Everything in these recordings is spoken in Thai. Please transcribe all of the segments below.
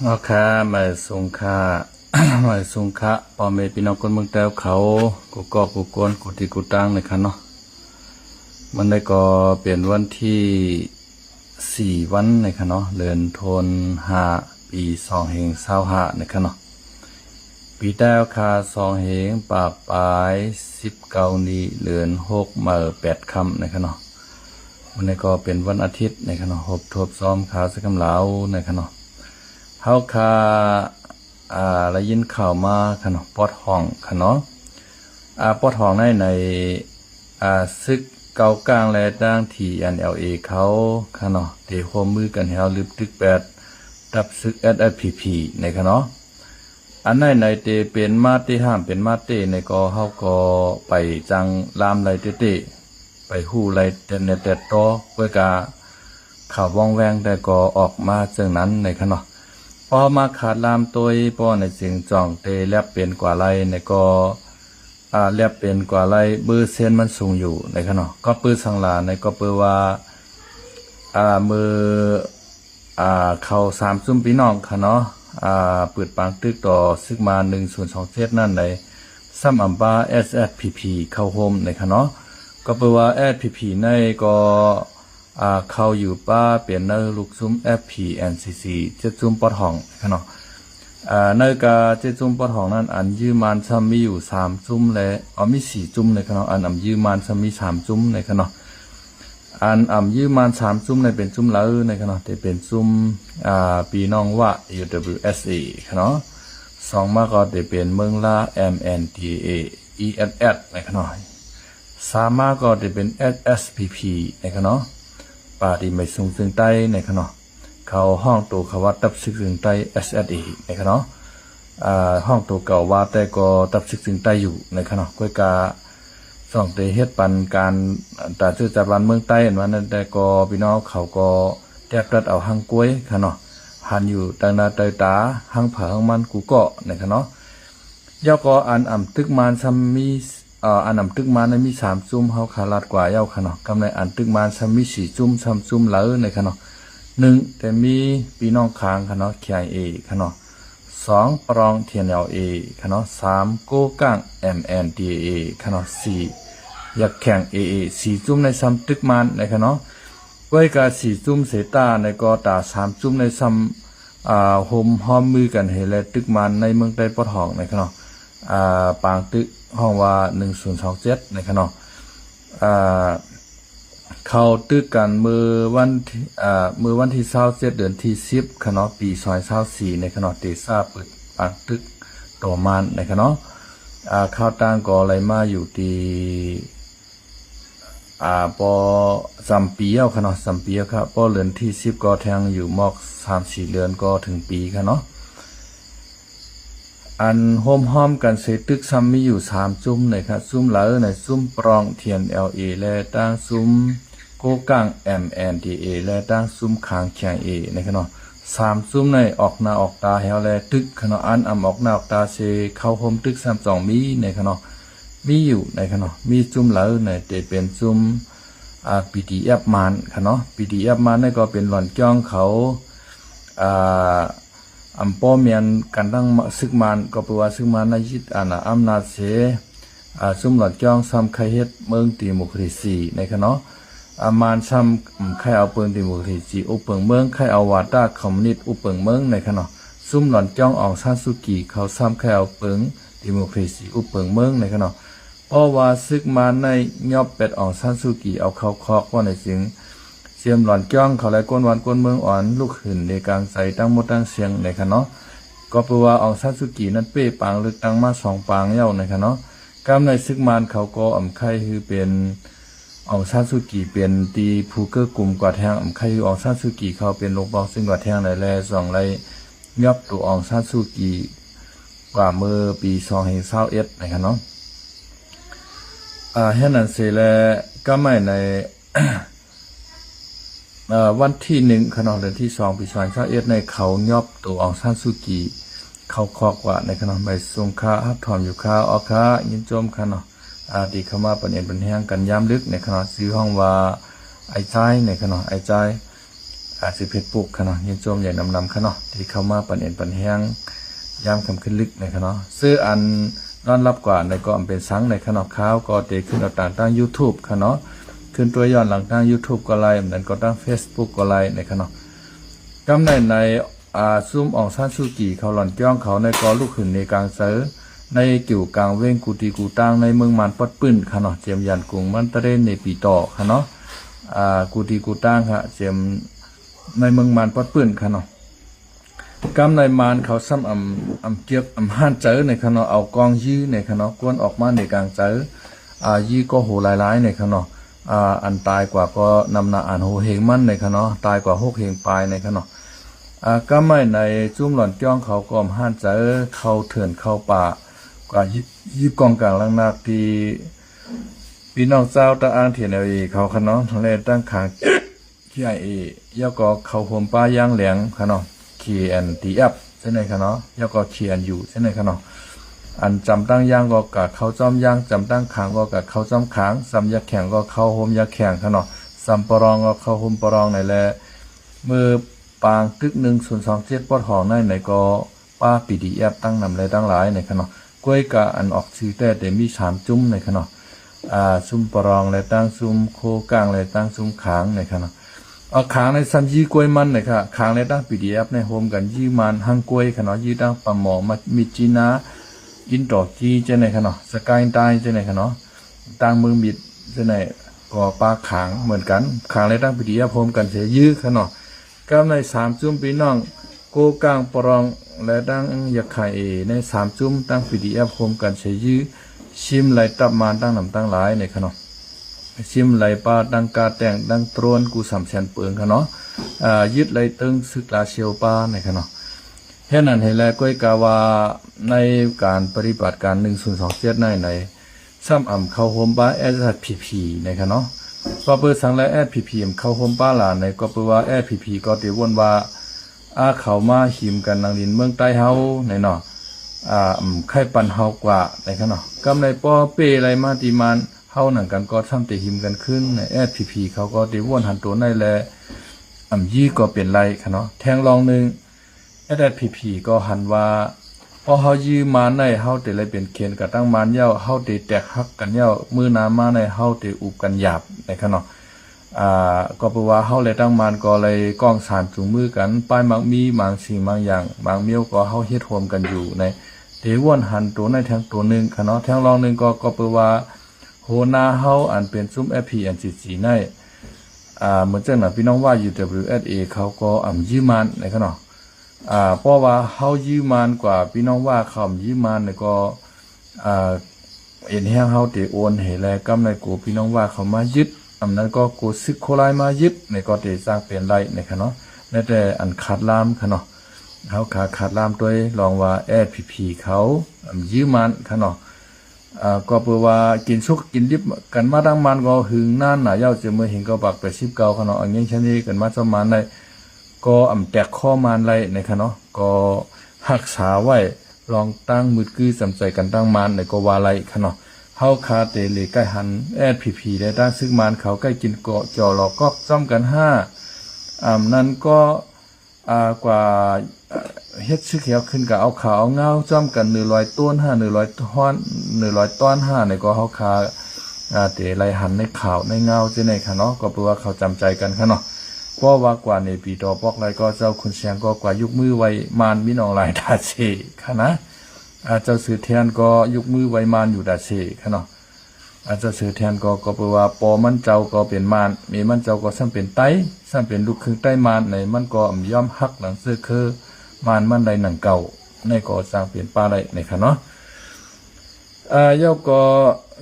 ราคาไม่สงค่า ไม่สงค่าพ่อแม่พี่น้องคนเมืองแต้วเขากูกกูกวนกูตีกูตั้งในคันเนาะมันได้ก็เป็นวันที่4 วันในคันเนาะเดือนธันวาปี2525ในคันเนาะปีแต้วคา2 เหงปากปลาย19นี้เดือน6มื้อ8 ค่ำในคันเนาะมันได้ก็เป็นวันอาทิตย์ในคันเนาะหบทบซ้อมข่าวสักคำเหลาในคันเนาะเฮาคาได้ยินข่าวมาขนมปอดห้องขนมปอดห้องในซึกเกากลางและด้างที่ NLA เขาขนมเตะหัวมือกันเฮาลืบตึก8ดับซึก SSPP ในขนมอันในเตเป็นมาเตห้ามเป็นมาเตในก็เฮาก็ไปจังลามไรเตไปฮู้ไรแต่ต่อเพื่อกาข่าวว่องแวงแต่ก็ออกมาจังนั้นในขนมพอมาขาดลามตัวป้อในจึงจ่องเตแลบเป็นกว่าไรในก็แลบเป็นกว่าไรเบอร์เซนมันสูงอยู่ในขณะก็ปื้อสังลาในก็เปื้อว่ามือเข้า3 ซุ่มพี่น้องค่ะเนาะเปิดปางตึกต่อซึกมา1027นั่นในซ้ำอัมบา SSPP เข้าโฮมในค่ะเนาะก็เปื้อว่า SPP ในก็เข้าอยู่ป้าเปลี่ยนเนอลูกซุ้ม FPNCC เจ็ดซุ้มปอดห้องขนาดเนอกาเจ็ดซุ้มปอดห้องนั้นอันยืมมันซ้ำมีอยู่3 ซุ้มและมี4 ซุ้มในขนาดอันยืมมันซ้ำมี3 ซุ้มในขนาดอันยืมมัน3 ซุ้มในเป็นซุ้มเลือในขนาดแต่เป็นซุ้มปีน้องว่า UWSA ขนาด2มาก็จะเป็นเมืองลา MNDA ESS ในขนาด3มาก็จะเป็น SSPP ในขนาดป่าที่ไม่สูงถึงใต้ในขณะเขาห้องตัวเขาว่าตับซึกถึงใต้ SSA ในขณะห้องตัวเก่าว่าแต่ก็ตับซึกถึงใต้อยู่ในขณะก้อยกาส่องเตเฮ็ดปันการแต่ชื่อจัดวันเมืองใต้อันนั้นแต่ก็พี่น้องเขาก็แทบรัดเอาหางกล้วยขณะหันอยู่ตั้งนาเตยตาหางผาหางมันกูเกาะในขณะย่อก็อันตึกมันซ้ำมีอันนำตึกมาในมี3 ซุ้มเฮาขาลาดกว่าเย้าค่ะเนาะกำในอันตึกมาซ้ำมี4 ซุ้ม3 ซุ้มเหลือในค่ะเนาะ1แต่มีพี่น้องค้างค่ะเนาะ KIA ค่ะเนาะ2ปรอง TNLA ค่ะเนาะ3โกก้าง MNDA ค่ะเนาะ4ยักแข่ง AA 4 ซุ้มในซ้ำตึกมันในค่ะเนาะไว้กา4 ซุ้มเสตาในก็ตา3 ซุ้มในซ้ำโฮมห้อมมือกันเฮแลตึกมันในเมืองใต้ปอดห้องในค่ะเนาะปางตึกห้องว่า1027ในขณะเข้าตึกกันมือวันที่27เดือนที่10ขณะปี2024ในขณะเตซ่าเปิดปางตึกต่อมานในขณะข้าวต่างก็ไหลมาอยู่ที่ปอ3 ปีเอาขณะ3 ปีครับปอเดือนที่10ก็แทงอยู่มอก3-4 เดือนก็ถึงปีค่ะเนาะอันโฮมห้อมกันเสตึกซ้ำมีอยู่3 ซุ้มในครับซุ้มเหลือในซุ้มปรอง TNLA และตั้งซุ้มโกก้าง MNDA และตั้งซุ้มคางแขง A ในขณะ3 ซุ้มในออกหน้าออกตาเฮาและตึกขณะอันออกหน้าออกตาเซเข้าโฮมตึก32มีในขณะมีอยู่ในขณะมีซุ้มเหลือในแต่เป็นซุ้มPDF มันขณะ PDF มันนี่ก็เป็นหล่อนจ้องเขาป้อเมียนกันตั้งซึกมันก็แปลว่าซึกมันในยึดอำนาจเสซุ่มหลอดจ้องซ้ำใครเฮ็ดเมืองตีโมครีซีในขณะมานซ้ำใครเอาเปิงตีโมครีซีอุปเปิงเมืองใครเอาวาตาคอมมิวนิสต์อุปเปิงเมืองในขณะซุ่มหลอดจ้องอองซานสุกีเขาซ้ำใครเอาเปิงตีโมครีซีอุปเปิงเมืองในขณะเพราะว่าซึกมันในยอบเป็ดอองซานสุกีเอาเขาคอกว่าในจึงเสียมหลอนจ้องเขาและก้นวันก้นเมืองอ่อนลูกหื่นในกลางใจตั้งหมดตั้งเสียงในขณะก็แปลว่าอองซานสุกีนั้นเป้ปางลึกตั้งมา2 ปางเย้าในขณะกำในซึกมันเขาก็ไข่คือเป็นอองซานสุกีเป็นตีผู้เกื้อกลุ่มกว่าแทงไข่คืออองซานสุกีเขาเป็นลงปองซึ่งกว่าแทงในแล2 ไรยับตัวอองซานสุกีกว่าเมื่อปี2021ในขณะเฮ็ดนั้นเสแลก็ไม่ใน วันที่1ขณะเดือนที่2ปี2021ในเขายอบตัวอองซานสุกีเขาคอกว่าในขณะใบสงค่าฮับถอมอยู่ค่าออกค่ายินโจมขณะที่เข้ามาประเด็นปัญหากันยามลึกในขณะซื้อห้องว่าไอ้ใจในขณะไอ้ใจ อาจสิเพชรปุกค่ะเนาะยินโจมใหญ่นำค่ะเนาะที่เข้ามาปันเอ็นปันแห้งยามคำขึ้นลึกในค่ะเนาะซื้ออันนอนรับกว่าในก็อำเป็นสังในค่ะเนาะข้าวก็เตขึ้นเอาต่างตั้ง YouTube ค่ะเนาะขึ้นตัวย้อนหลังตั้ง YouTube ก็ไลฟ์นั้นก็ตั้ง Facebook ก็ไลฟ์ในค่ะเนาะกำในซุ่มอองซานซูกีเขาหล่อนจ้องเขาในกอลูกขึ้นในกลางเสือในกิ่วกลางเว้งกูตีกูตังในเมืองมันปัดปื้นค่ะเนาะเจียมยันกรุงมันตะเรนในปีต่อค่ะเนาะกูตีกูตังค่ะเจียมในเมืองมันปัดปื้นค่ะเนาะกำในมานเขาซ้ำอำเกียบห้านเจอในค่ะเนาะเอากองยื้อในค่ะเนาะกวนออกมาในกลางเจอยื้อก็โหหลายๆในค่ะเนาะอันตายกว่าก็นำนาอ่านโหเฮงมันในค่ะเนาะตายกว่า6เฮงปลายในค่ะเนาะก็ไม่ในจุ่มหล่อนจ้องเขาก็ห้านเจอเขาเถื่อนเข้าป่ากว่ายิบกองกลางลังนักที่พี่น้องเจ้าตะอ้างเถียนเอาเอเขาค่ะเนาะทะเลตั้งขางขี้ไอย่อก็เขาห่มป้าย่างเหลียงค่ะเนาะKNTF ใช่ไหมคะเนาะย่อก็ KNU ใช่ไหมคะเนาะอันจำตั้งย่างก็กะเขาจอมย่างจำตั้งขางก็กะเขาจอมขางซ้ำยาแข่งก็เขาโฮมยาแข่งค่ะเนาะซ้ำปรองก็เขาโฮมปรองไหนแลมือปางตึก1027ปอดหองในก็ป้า PDF ตั้งนำเลยตั้งหลายในค่ะเนาะก้วยกะอันออกชื่อแต่มี3จุ้มในค่ะเนาะซุ่มปรองและตั้งซุ่มโคกลางและตั้งซุ่มขางในค่ะเนาะเอาขางในซันยีกล้วยมันเลยค่ะขางในตั้ง PDF ในโฮมกันยี่มันหังกล้วยค่ะเนาะยี่ตั้งปะหมอมามิจีนาอินดอกจีเจไหนค่ะเนาะสกายใต้เจไหนค่ะเนาะตั้งมือมิดเจไหนก็ปลาขางเหมือนกันขางในตั้ง PDF โฮมกันเสียยื้อค่ะเนาะก็ใน3จุ้มพี่น้องโกกลางปรองและตั้งยาไข่ใน3จุ้มตั้ง PDF โฮมกันเสียยื้อชิมไหลตับมาตั้งนำตั้งหลายในค่ะเนาะชิมไหลปลาดังกาแต่งดังตรวนกู3แสนเปิงค่ะเนาะยึดไหลตึงซึกลาเชียวปลาในค่ะเนาะเห็นนั้นให้แลก้อยกาวาในการปฏิบัติการ1027ในซ้ำเข้าโฮมปลาแอดพีพีในค่ะเนาะพอเปิดสังและแอดพีพีเข้าโฮมปลาหลานในก็เปิดว่าแอดพีพีก็ติวนว่าเข้ามาหิมกันนางลินเมืองใต้เฮาในเนาะไข่ปันเฮากว่าในค่ะเนาะกำในป้อเป้อะไรมาติมันเฮาหนังกันก็ทำแต่หิมกันขึ้นในแอดพีเขาก็ติวนหันตัวในแลยี่ก็เปลี่ยนไรค่ะเนาะแทงลองนึงแอดพีก็หันว่าพอเฮายื้อมาในเฮาแต่เลยเป็นเขียนกับตั้งมานเย้าเฮาแต่แตกหักกันเย้ามือนามาในเฮาแต่อุบกันหยาบในค่ะเนาะก็แปลว่าเฮาเลยตั้งมานก็เลยก้องสารจุงมือกันป้ายมักมีบางสิ่งบางอย่างบางเมียวก็เฮาเฮ็ดรวมกันอยู่ในเทวนหันตัวในแทงตัวนึงค่ะเนาะแทงลองนึงก็แปลว่าโหนาเฮาอันเป็นซุ้ม FPNCC ในเหมือนจังน่ะพี่น้องว่า UWSA เขาก็ยื้อมันในค่ะเนาะเพราะว่าเฮายื้อมันกว่าพี่น้องว่าเขายื้อมันเนี่ยก็เอ็นแห้งเฮาติโอนให้แลกำในกูพี่น้องว่าเขามายึดนั้นก็กูซึกโคลายมายึดในก็ติสร้างเป็นไรในค่ะเนาะแต่อันขาดลามค่ะเนาะเฮาขาดลามด้วยลองว่า SPP เขายื้อมันค่ะเนาะก็เพื่อว่ากินสุกกินดิบกันมาดังมันก็หึงนานหนาเย้าจะเมื่อเห็นก็ปัก89ค่ะเนาะอันนี้เช่นนี้กันมาประมาณได้ก็แตกข้อมันไรในค่ะเนาะก็รักษาไว้ลองตั้งมือคือสำใจกันตั้งมันในก็ว่าไรค่ะเนาะเฮาคาเตเลใกล้หันSPPได้ตั้งซึกมันเขาใกล้กินเกาะจ่อหลอกก็ซ่อมกัน5นั้นก็กว่าเฮ็ดชื่อเขียวขึ้นกับเอาขาวเงาจ้อมกัน100ต้น100ต้น5ในก็เฮาคาเตไหลหันในข่าวในเงาจังได๋ค่ะเนาะก็แปลว่าเขาจำใจกันค่ะเนาะก็ว่ากว่าในปีต่อปอกไรก็เจ้าคุณเสียงก็กว่ายกมือไว้มานมีน้องหลายดาเชค่ะนะเจ้าสื่อแทนก็ยกมือไว้มานอยู่ดาเชค่ะเนาะเจ้าสื่อแทนก็แปลว่าปอมันเจ้าก็เป็นมานมีมันเจ้าก็ซ้ํเป็นไตซ้ํเป็นลูกครึ่งไต้มานในมันก็ยอมฮักหลังซื้อคือมันใดหนังเก่าในก็สร้างเปลี่ยนป้าได้ในค่ะเนาะยาวก็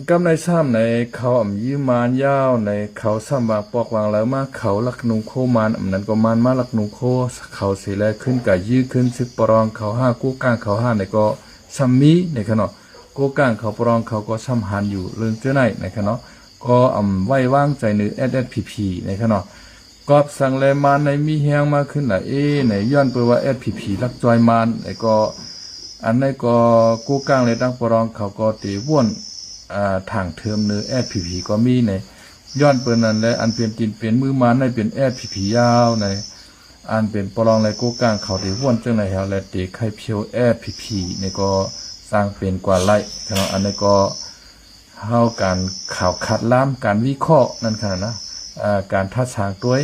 กำในซ้ำในเขายื้อมานยาวในเขาซ้ำบางปอกวางแล้วมาเขาลักนุงโคมานนั้นก็มันมาลักนุงโคเขาสิแลขึ้นกับยื้อขึ้นซึกปรองเขา5กู้ก้างเขา5ในก็ซ้ำมีในค่ะเนาะกู้ก้างเขาปรองเขาก็ซ้ำหันอยู่เรื่องเจ้าไหนในค่ะเนาะก็ไว้วางใจใน SSPP ในค่ะเนาะกอบสั่งแลมานในมีแฮงมาขึ้นน่ะในย้อนเปว่า SPP ลักจอยมานไอ้ก็อันในก็กู้กลางเลยตั้งปรองเขาก็ตีว่นทางเทอมเนื้อ SPP ก็มีในย้อนเปิ้นนั้นและอันเปลี่ยนกินเปลี่ยนมือมานในเป็น SPP ยาวใน อันเป็นปลองและกู้กลางเขาที่ว่นจังไหนเฮาและตีไข่เพียวแอพีพีนี่ก็สร้างเป็นกว่าไล่ขณะอันนี้ก็เฮาการข่าวคัดล้ำการวิเคราะห์นั่นขนาดนะการทัดทางตัว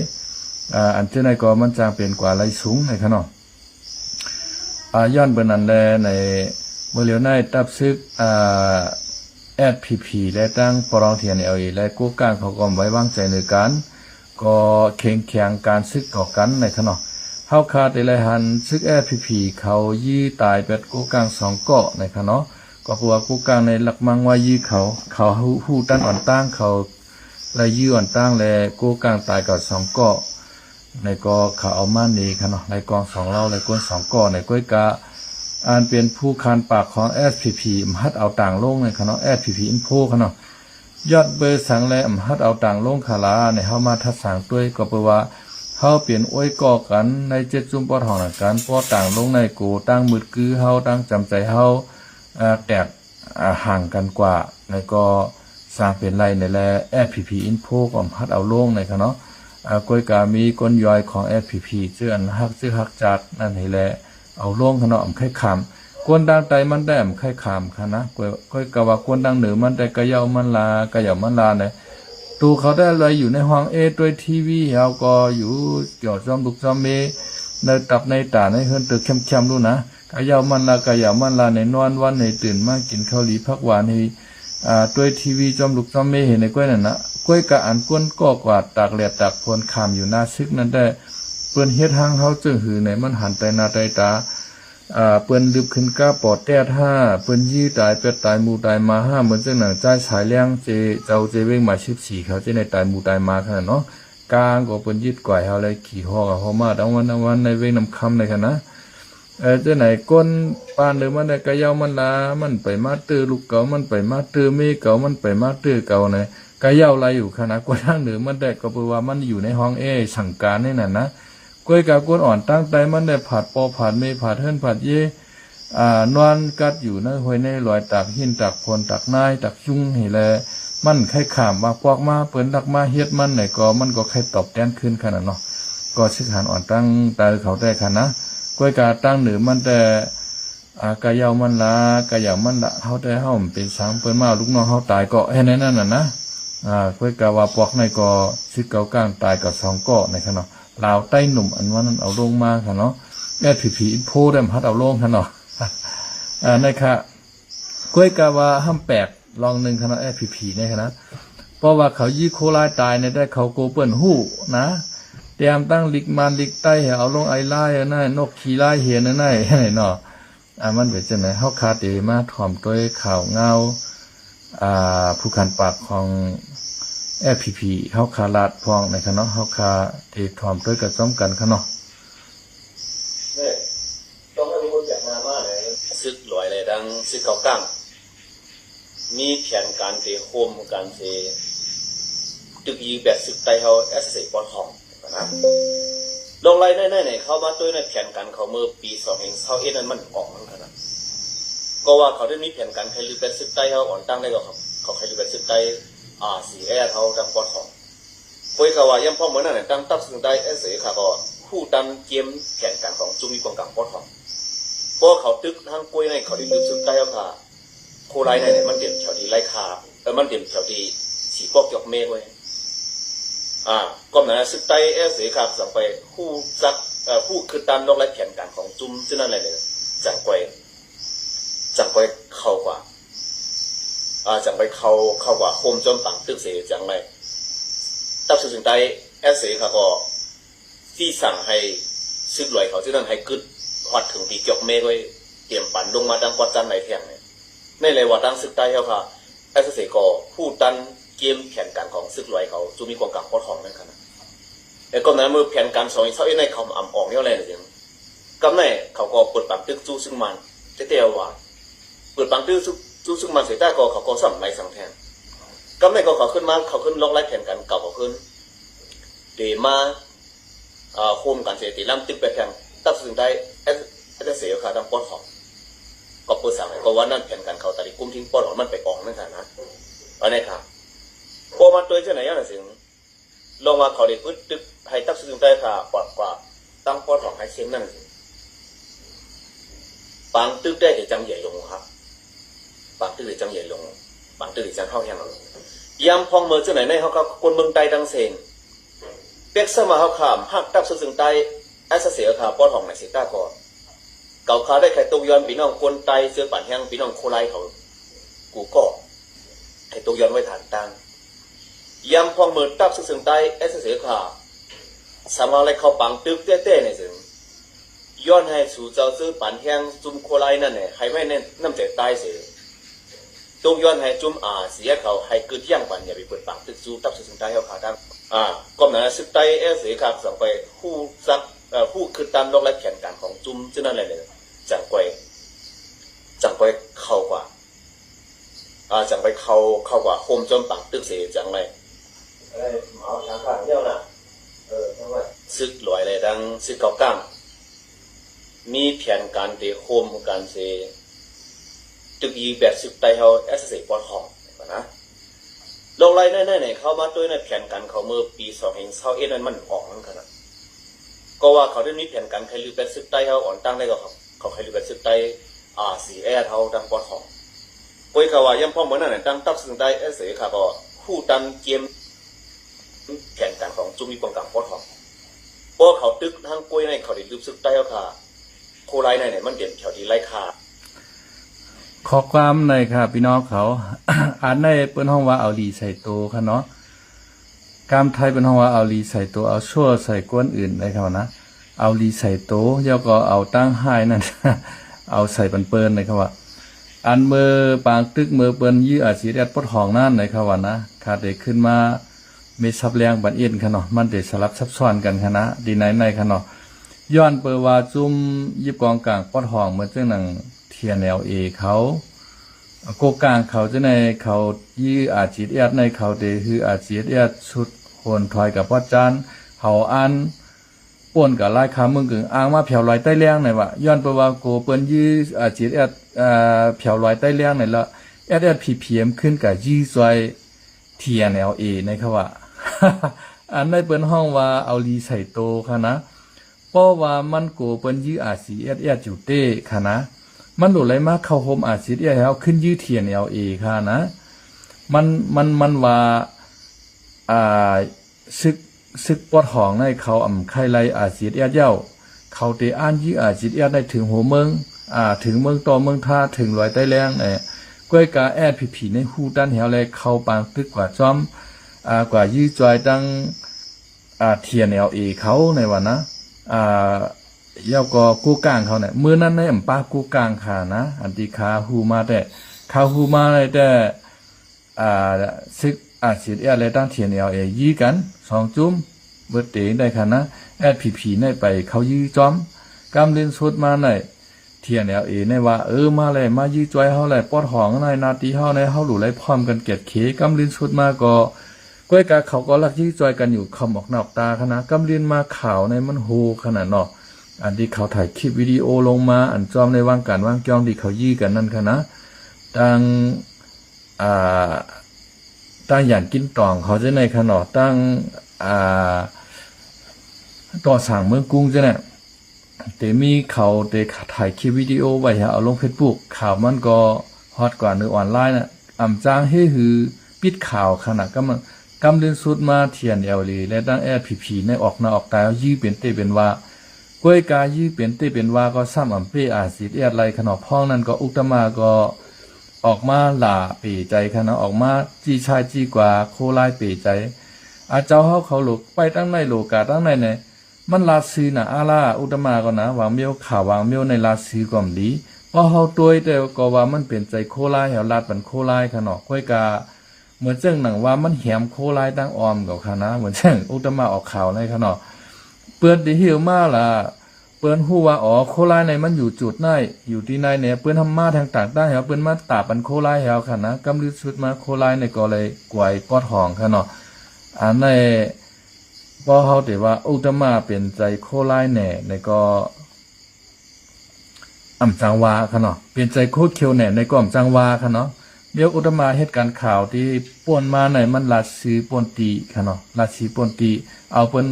อันเจ้าไหนก็มันจางเป็นกว่าไล่สูงในขนาดย้อนเบนนั้นแลในเมื่อเลียวในตับซึกSPP และตั้งปรองเทียนLA และกู้กลางเขาก็ไว้วางใจในการก็เข่งแข่งการซึกต่อกันในขณะเฮาคาดในรายหันซึก SPP เขายี่ตายเป็ดกู้กลาง2เกาะในขณะก็คือว่ากู้กลางในหลักมังว่ายี่เขาฮู้ตั้นอ่อนตั้งเขาและยี่อ่อนตั้งและกู้กลางตายกับ2เกาะในก็เขาเอามานี่ขณะในกอง2เล่าในก้น2เกาะในก้อยกะอันเป็นผู้คานปากของ SPP มัดเอาต่างลงในคณะ SPP อินโพคณะยอดเบอร์สังและมัดเอาต่างลงคาลาในเฮามาทัดสางด้วยก็เปว่าเฮาเปลี่ยนอ้อยก่อกันในเจ็ดจุ่มปอทองกันปอต่างลงในโกตั้งมืดกือเฮาตั้งจำใจเฮาแตกห่างกันกว่าในก็สร้างเป็นไรในแล SPP อินโพก็มัดเอาลงในคณะก้อยกามีก้นย่อยของ SPP ชื่ออันฮักชื่อฮักจัดนั่นให้แลเอาล่งขนมไข่ขามกวนดังไตมันได้ไข่ขามค่ะนะก้อยกะว่ากวนดังเหนือมันได้กะเยามันลากะเยามันลาเนี่ยตูเขาได้อะไรอยู่ในห้องด้วยทีวีเราก็อยู่เกี่ยวจอมลูกจอมเมในตับในตาในเฮือนตึกเข้มๆรู้นะกะเยามันลากะเยามันลาในนอนวันในตื่นมากินข้าวหลีพักหวานให้ด้วยทีวีจอมลูกจอมเมเห็นในก้อยนั่นนะก้อยกะอันกวนก็กว่าตากแหลดตากพลขามอยู่หน้าซึกนั่นได้เปิ้นเฮ็ดทางเฮาจึงหือในมันหันแต่หน้าใต้ตาเปิ้นดึบขึ้นก้าปอดแต้ท่าเปิ้นยี่ตายเป็ดตายหมู่ตายมา5เหมือนจังหนังใจสายเลี้ยงเจ้าเว้งมา14เขาจะในตายหมู่ตายมาขนาดเนาะกลางก็เปิ้นยึดก่อยเฮาเลยขี่ฮอกกับเฮามาทั้งวันในเว้งนำคำในคั่นนะจังไหนก้นปานหรือมันได้กะยาวมันลามันไปมาตื้อลูกเก่ามันไปมาตื้อเมเก่ามันไปมาตื้อเก่าในกะยาวลายอยู่ขนาดกว่าทางเหนือมันได้ก็แปลว่ามันอยู่ในห้องสั่งการนี่นั่นนะก้อยกะก้นอ่อนตั้งใจมันได้ผัดปอผัดเมผัดเฮิรนผัดเยนอนกัดอยู่ในห้วยในลอยตักหินตักพลตักนายตักยุ่งให้แลมันไข่ขามมาพวกมาเปิ้นตักมาเฮ็ดมันไหนก็มันก็ไข่ตอบแทนขึ้นขนาดเนาะก็สิหารอ่อนตั้งตาเขาได้ค่ะนะก้อยกะตั้งเหนือมันแต่กะยาวมันลากะยาวมันละเฮาได้เฮาเป็นสังเปิ้นมาลูกน้องเฮาตายก็แค่นั้นน่ะนะก้อยกะว่าปอกในก็สิเก่ากลางตายกับ2ก้อในค่ะเนาะลาวใต้หนุ่มอันว่านั้นเอาลงมาค่ะเนาะผีโพได้พัดเอาลงค่ะเนาะนะคะก้อยกะว่าห้ามแปลกลองนึงค่ะเนาะผีเนี่ยค่ะนะเพราะว่าเขายี่โคลายตายในได้เขาโกเปิ้นฮู้นะเตรียมตั้งลิกมันลิกใต้เอาลงไอไล่นั่นนกขี้ไล่เหียนนั่นเนาะมันเป็นจังได๋เฮาคาเตมาถ่อมตัวข่าวเงาผู้ขันปากของFPP เฮาคาลาดพองในคณะเฮาคาที่ถ่อมด้วยกับซ้อมกันค่ะเนาะเนี่ยต้องให้มีคนอยากมาว่าเลยซึกลอยเลยดังซึกเก่ากั้งมีแผนการเตะโคมการเตะตึกยีแบบซึกไตเฮาปอนห้องนะลงไล่ในเข้ามาด้วยในแผนการเขาเมื่อปี2021นั้นมันออกมันขนาดก็ว่าเขาได้มีแผนการใครลือเป็นซึกไตเฮาอ่อนตั้งได้ก็ครับเขาใครลือเป็นซึกไตสีเท่าดังปอนของคุยกับว่าย่ำพ่อเหมือนนั่นตั้งตับซึ่งได้ค่ะก็ผู้ดันเกมแข่งกันของจุมีกองกลางปอนของเพราะเขาตึกทางกล้วยในเขาได้ลึกซึ่งได้แล้วค่ะโคไลในมันเด่นแถวดีไล่คาแล้วมันเด่นแถวดีสีพวกจอกเมฆไว้ก็นั้นซึ่งได้ค่ะสั่งไปผู้ซักผู้คือตามนอกไล่แข่งกันของจุมซึ่งนั่นอะไรเนี่ยจังไปเข้ากว่าจังไปเข้าว่าโฮมจนปังตึกเสียจังไรตับสุดท้ายค่ะก็ที่สั่งให้ซึกลอยเขาที่นั่นให้กึดหอดถึงปีเกี่ยวเมฆไว้เตรียมปั่นลงมาดังกอดจันไหลแทงเนี่ยในเลยว่าดังซึกใต้เขาค่ะก็ผู้ตันเกมแข่งกันของซึกลอยเขาจูมีกองกลางปอทองนั่นค่ะนะแต่ก็นั้นเมื่อแผนการ2ในเขาอ่ำออกเนี่ยอะไรเนี่ยก็แม่เขาก็เปิดปังตึกจูซึ่งมันเตี้ยว่าเปิดปังตึกจูซึ่งมันเสียใต้ก็เขาก็สั่งในสังแทนก็ไม่ก็เขาขึ้นลงไล่แข่งกันเก่าเขาขึ้นเดมาโคมกันเสียตีล่ำตึกไปแข่งตัดสินได้เสียขาดังปอดหอมก็เปิดสั่งก็ว่านั่นแข่งกันเขาตัดกุ้มทิ้งปอดหอมมันไปออกนั่นค่ะนะอันนี้ค่ะพอมาตัวเช่นไหนอย่างไรสิลงมาเขาได้พึ่งตึกให้ตัดสินได้ค่ะปอดกว่า ตั้งปอถองให้เชียงนั่นบางตึกได้แต่จังใหญ่ลงครับบางตึกได้จังใหญ่ลงบางตึกได้จังเข้าแห้งลงยามพองเมื่อเจ้าไหนในเขาก็คนเมืองใต้ดังเซนเปียกเสมาเขาขามหักตับซึ่งใต้ไอ้เสียขาปอถองในเสียต้าก่อนเก่าขาได้ไข่ตุกย้อนพี่น้องคนไตเสื้อป่านแห้งพี่น้องโคไลเขากูก็ไข่ตุกย้อนไว้ฐานตั้งยำพองมือตับซึ่งใต้เอสเสียขาสามารถอะไรเขาปังตึกเต้ๆในซึ่งย้อนให้สู่เจ้าซื้อป่านแห้งจุ่มโคไลนั่นเนี่ยให้ไม่เน้นน้ำใจใต้เสียตุกย้อนให้จุ่มเสียเขาให้กึศย่างปันอย่าไปเปิดปังตึกสู่ตับซึ่งใต้เขาขาดังก็นั้นซึ่งใต้เอสเสียขาสั่งไปผู้ซักผู้คือตามนอกและแผนการของจุ่มเจ้านั่นแหละเนี่ยจังไปเข้ากว่าจังไปเข้ากว่าโฮมจอมปังตึกเสียจังไรหมอทางข้างเดียวนะทั้งว่าซึกลอยอะไรดังซึกเก่าก้างมีแผนการเตะโฮมการเสียตึกยีแบบซึกไตเฮาเอสเซปอร์ทองนะลงไรแน่ๆเข้ามาด้วยในแผนการเขาเมื่อปี2021นั้นมันออกนั่นขนาดก็ว่าเขาได้มีแผนการใครลือแบบซึกไตเฮาอ่อนตั้งได้ก็เขาใครลือแบบซึกไตสีแอร์เฮาดังปอทองป่วยเขาว่าย่ำพ่อเหมือนนั่นตั้งตับซึกไตเอสเซค่ะก็คู่ตันเกมแผนการของจุ่มมีปองกังปอทองเพราะเขาตึกทางป่วยในเขาได้ลือซึกไตเฮาค่ะโคไลในเนี่ยมันเด่นแถวที่ไร้ค่าขอความหน่อยค่ะพี่น้องเขา อ่านในเปิ้นห้องว่าเอาลีใส่โตค่ะเนาะกามไทยเป็นห้องว่าเอาลีใส่โตเอาชั่วใส่ก้นอื่นได้ครับนะเอาลีใส่โตแล้วก็เอาตั้งให้นั่น เอาใส่เปิ้นเลยครับว่าอันเมื่อปางตึกเมื่อเปิ้นยื้ออาชีพปดห้องนั่นเลยครับว่านะขาดได้ขึ้นมามีซับแรงบันเอ็นค่ะเนาะมันได้สลับซับซ้อนกันค่ะนะดีในค่ะเนาะย้อนเปิดว่าจุ่มยิบกองกลางปดห้องเหมือนจังหนังTNLA เขาโกกลางเขาจะในเขายื้ออาจีเอสในเขาเดคืออาจีเอสชุดคนถอยกับพ่อจานเขาอันป่นกับลายคามึงกึ่งอ้างมาเผียวลอยใต้เลี้ยงไหนวะย้อนไปว่าโกเปิ้นยื้ออาจีเอสเผียวลอยใต้เลี้ยงไหนละSSPPM ขึ้นกับยื้อซอย TNLA ในเขาว่า อันในเปิ้นห้องว่าเอาลีใส่โตค่ะนะเพราะว่ามันโกเปิ้นยื้ออาจีเอสอยู่เต้ค่ะนะมันหลุดไหลมาเข้าโฮมอาชีพแล้วขึ้นยื้อเทียนLA ค่ะนะมันว่าซึกปอดหองในเขาไข่ไลอาชีพเย้าเขาเตอ่านยื้ออาชีพได้ถึงหัวเมืองถึงเมืองต่อเมืองท่าถึงลอยใต้แรงก้วยกาผีในฮู้ด้านแถวแลเข้าปางตึกกว่าจอมกว่ายื้อจอยตั้งเทียนLA เขาในวันนะยาวก็กู้กลางเขาเนี่ยมื้อนั้นในอำป้ากู้กลางค่ะนะอันที่คาฮูมาแต่คาฮูมาได้แต่ซึกสิอะไรตั้งเทียนLAยี่กัน2จุ่มเบิดเตได้ค่ะนะSPPในไปเขายื้อจอมกำเล่นสุดมาในเทียนLAในว่ามาเลยมายื้อจอยเฮาเลยปอดหองในนาทีเฮาในเฮาหลู่ไหลพร้อมกันเก็ดเขกำเล่นสุดมาก็ก้อยกาเขาก็ลักยื้อจอยกันอยู่คำออกนอกตาค่ะนะกำเล่นมาข่าวในมันโหขนาดเนาะอันที่เขาถ่ายคลิปวิดีโอลงมาอันจอมในว่างการว่างจ้องที่เขายื้อกันนั่นค่ะนะตั้งอย่างกินตองเขาจะในขนาดตั้งต่อสั่งเมืองกรุงจะเนี่ยแต่มีเขาแต่ถ่ายคลิปวิดีโอไว้เอาลง Facebook ข่าวมันก็ฮอตกว่าในออนไลน์น่ะจ้างให้หือปิดข่าวขนาดกำเล่นสุดมาเทียนLAและตั้งSPPในออกหน้าออกตายื้อเป็นเตเป็นว่าก้วยกายื้อเป็นเตเป็นว่าก็ซ้ำเป้อาศิษย์ไรขนมพ้องนั้นก็อุตมาก็ออกมาหล่าเป๋ใจค่ะนะออกมาจี้ชายจี้กว่าโคไลเป๋ใจเจ้าเขาหลกไปตั้งในโลกาตั้งในเนี่ยมันลาซีน่ะอาล่าอุตมาก็นะวางเมียวข่าววางเมียวในลาซีก่อมดีเพราะเขาตัวแต่ก็ว่ามันเป็นใจโคไลแถวลาดปันโคไลค่ะเนาะก้วยกาเหมือนเจ้งหนังว่ามันแหมโคไลตั้งออมกับค่ะนะเหมือนเจ้งอุตมาออกข่าวในค่ะเนาะเปิดได้เหี่ยวมาล่ะเปิ้นฮู้ว่าโคไลในมันอยู่จุดไหนอยู่ที่ไหนเนี่ยเปิ้นทำมาทางต่างได้เหรอเปิ้นมาตาปันโคไลเหรอค่ะนะกำลือสุดมาโคไลในก็เลยกวยปอดหองค่ะเนาะอันในพอเฮาแต่ว่าอุตมาเป็นใจโคไลแหน่ในก็จังวาค่ะเนาะเป็นใจโคตรเคียวแหน่ในก็จังวาค่ะเนาะเดี๋ยวอุตมาเหตุการณ์ข่าวที่ป่วนมาในมันลาซีป่วนตีค่ะเนาะลาซีป่วนตีเอาเปิ้น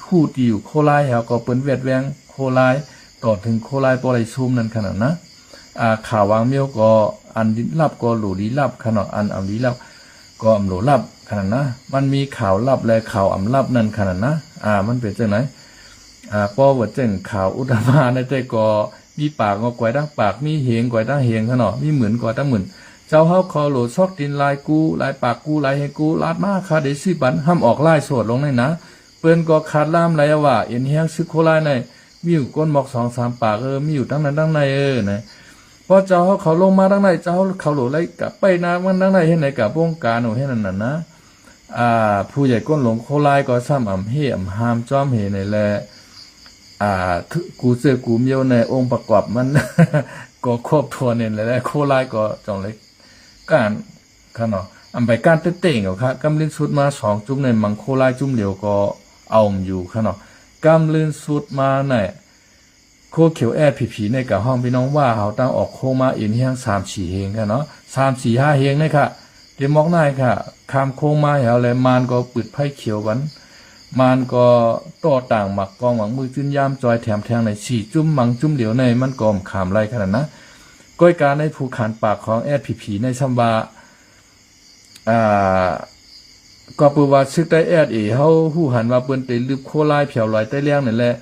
ฮ ผู้ที่อยู่โคไลเฮาก็เปิ้นเวดแวงโคไลต่อถึงโคไลบ่ได้ซุมนั่นขนาดนะข่าววางเมียวก็อันลี้ลับก็หลูลี้ลับขนาดอันลี้ลับก็อำหลูลับขนาดนะมันมีข่าวลับและข่าวอำลับนั่นขนาดนะมันเป็นจังไหนป้อว่าจังข่าวอุตมาในใจก็มีปากก็กวยดังปากมีเหงกวยดังเหงขนาดมีเหมือนกวยดังเหมือนเจ้าเฮาคอโหลซอกดินลายกูลายปากกูลายให้กูลาดมาคาได้สิบันห้ามออกลายสวดลงในนะเปิ้นก็ขาดล่ามไรว่าเอ็นเฮียงซึกโคลายในมีอยู่ก้นหมอก2-3ปากมีอยู่ตั้งนั้นตั้งในนะพอเจ้าเขาลงมาตั้งในเจ้าเขาโหลไรกับไปนะมันตั้งในเฮ็ดไหนกับวงการโหเฮ็ดนั่นน่ะนะผู้ใหญ่ก้นหลงโคลายก็ซ้ำอำเฮอำหามจ้อมเฮในแลกูเจอกูเมียวในองค์ประกอบมัน ก็ครอบทัวเนี่ยแหละโคลายก็จังเลยการขนาดอันไปการเต้งๆเอาครับกำลินสุดมา2จุ่มในมังโคลายจุ่มเหลียวก็เอาอยู่ขนาดกำลินสุดมาในโคเขียวแอดผีในกับห้องพี่น้องว่าเขาตั้งออกโคมาอินเฮียง3-4เฮงกันเนาะ3-4-5เฮงนี่ค่ะเดี๋ยวมอกหน้าค่ะคามโคมาเฮาเลยมานก็ปึดไผ่เขียววันมานก็ต่อต่างหมักกองหวังมือจุนยามจอยแถมแทงใน4จุ่มมังจุ่มเหลียวในมันก็ขามไรขนาดนะก้อยการในภูขานปากของแอดผีในซัมบาก็เปิว่าซึกได้แอดเฮาฮู้หันว่าเปิ้นได้ลืบโคลายเผียวลอยใต้แรงนั่นแหละ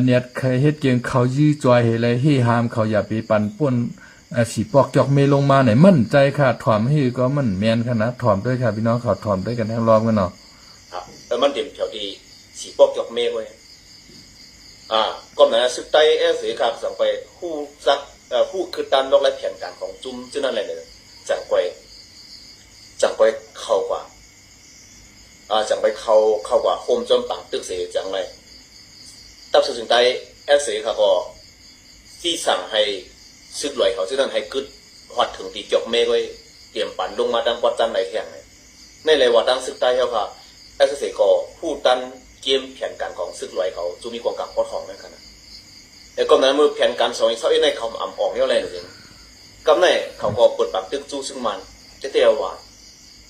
เนี่ยเคยเฮ็ดเกียงเขายื้อจอยให้เลยเฮหามเขาอย่าไปปั่นป่วนสิปอกจอกเมลงมาไหนมั่นใจค่ะถ่อมให้ก็มันแม่นขนาดถ่อมด้วยค่ะพี่น้องเขาถ่อมด้วยกันทั้งรอบกันเนาะครับแต่มันเต็มแถวที่สิปอกจอกเมไว้ก็นั้นซึกใต้เสครับสั่งไปผู้ซักผู้คือตามนอกและแผนการของจุ่มซึ่งนั่นแหละเนี่ยจังไปเข้ากว่าจังไปเข้ากว่าโฮมจอมปังตึกเสจังไรตับสุดท้ายเสครับก็ที่สั่งให้ซึกลอยเขาซึ่งนั่นให้กึดหอดถึงตีจอกเมไว้เตรียมปั่นลงมาดังวัดจันไหนแข่งในเลยว่าดังซึกใต้เขาค่ะเสก็ผู้ตันเกมแผนการของซึกลอยเขาจูมีกองกลางพอทองนั่นขนาดแต่ก็นั้นมือแผนการ2ในเขาอ่ำออกเนี่ยอะไรหนึ่งก็ในเขาก็เปิดปากตึกจูซึ่งมันเตี้ยว่า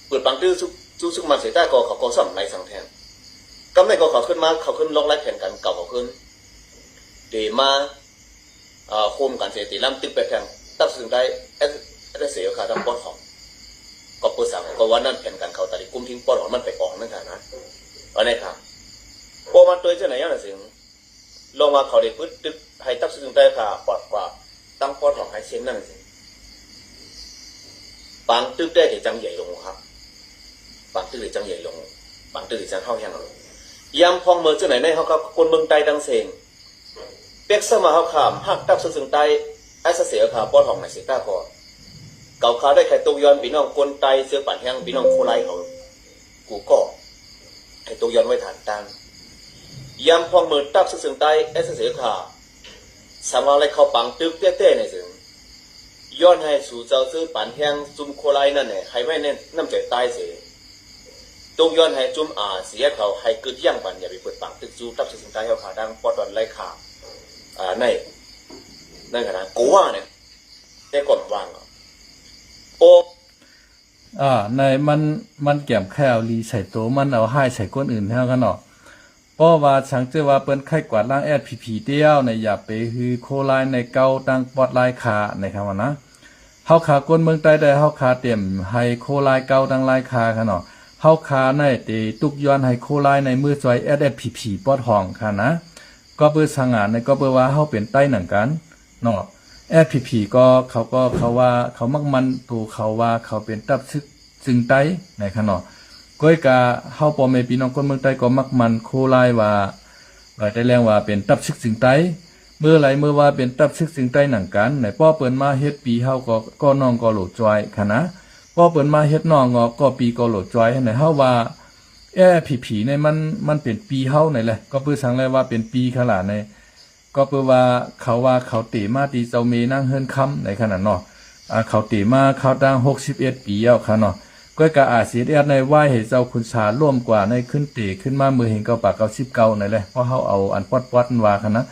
เปิดปังตื้อจูซึ่งมันเสียใต้ก็เขาก็สั่งในสังแทนก็ในก็เขาขึ้นมาเขาขึ้นล็อกไล่แผ่นกันเก่าเขาขึ้นเดมาโคมกันเสียตีล่ำตึกไปแทงตัดสินได้เสียขาดำปอดของก็เปิดสั่งก็ว่านั่นแผ่นกันเขาตัดกุ้มทิ้งปอดของมันไปออกนั่นค่ะนะอันนี้ค่ะพอมาตัวเจ้าไหนยังไงสิลงมาเขาได้พื้นตึกให้ตัดสินได้ค่ะปอดกว่าตั้งปอดของให้เส้นนั่นสิบางตึกได้แต่จังใหญ่ลงครับบางตึกได้จังใหญ่ลงบางตึกได้จังเข้าแห้งลงยามพองเมืองเจ้าไหนในเขาก็คนเมืองใต้ดังเซงเป็กเสมาเขาขามหักตับซึ่งใต้เสียขาป้อนห้องในเสียต้าก่อนเก่าขาได้ไข่ตุกย้อนพี่น้องคนไตเสื้อปั่นแห้งพี่น้องโคไลเขากูก็ไข่ตุกย้อนไว้ฐานตั้งยามพองเมืองตับซึ่งใต้เสียขาสามารถอะไรเขาปังตึกเต้ๆในซึ่งย้อนให้สู่เจ้าซื้อปั่นแห้งจุ่มโคไลนั่นเนี่ยให้ไม่เน้นน้ำใจใต้เสียตุกย้อนให้จุ่มเสียเขาให้กึดย่างปั่นอย่าไปเปิดปังตึกจูตับซึ่งใต้เขาขาดังปอดวันไรขาในขณะกูว่าเนี่ยได้ก่อนวางโอ้ในมันแก้มแค่เอาลีใส่โตมันเอาให้ใส่ก้นอื่นเท่ากันเนาะเพราะว่าฉันเจอว่าเปิ้นไข้กวาดล้างแอดผีเตี้ยวในอย่าไปฮือโคไลในเกาตังปอดลายขาในคำว่านะเฮาขาก้นเมืองใต้ได้เฮาขาเต็มให้โคไลเกาตังลายขาค่ะเนาะเฮาขาในตีตุกย้อนให้โคไลในมือจอยแอดผีปอดห้องค่ะนะก็เปิดสังหารในก็เปิดว่าเฮาเป็นใต้หนังกันเนาะผีก็เขาว่าเขามักมันตัวเขาว่าเขาเป็นตับซึกจึงใต้ในขนาดก้อยกาเฮาพ่อแม่พี่น้องคนเมืองใต้ก็มักมันโคไลว่าได้แรงว่าเป็นตับซึกจึงใต้เมื่อว่าเป็นตับซึกจึงใต้หนังกันในป้อเปิ้นมาเฮ็ดปีเฮาก็น้องก็โหลดจอยค่ะนะป้อเปิ้นมาเฮ็ดน้องก็ปีก็โหลดจอยให้ในเฮาว่าผีในมันเป็นปีเฮาในแหละก็เปิ้นสั่งเลยว่าเป็นปีขลาในก็เปิ้นว่าเขาเตมาตีเจ้าเมนั่งเฮิรนค่ำในขนาดเนาะเขาเตมาเขาดัง61ปีแล้วค่ะเนาะก็กะอาเสียดในไหว้ให้เจ้าคุณสาร่วมกว่าในขึ้นเตขึ้นมามือเห็นเก่าปาก99ในแหละเพราะเฮาเอาอันปอดว่าค่ะนะ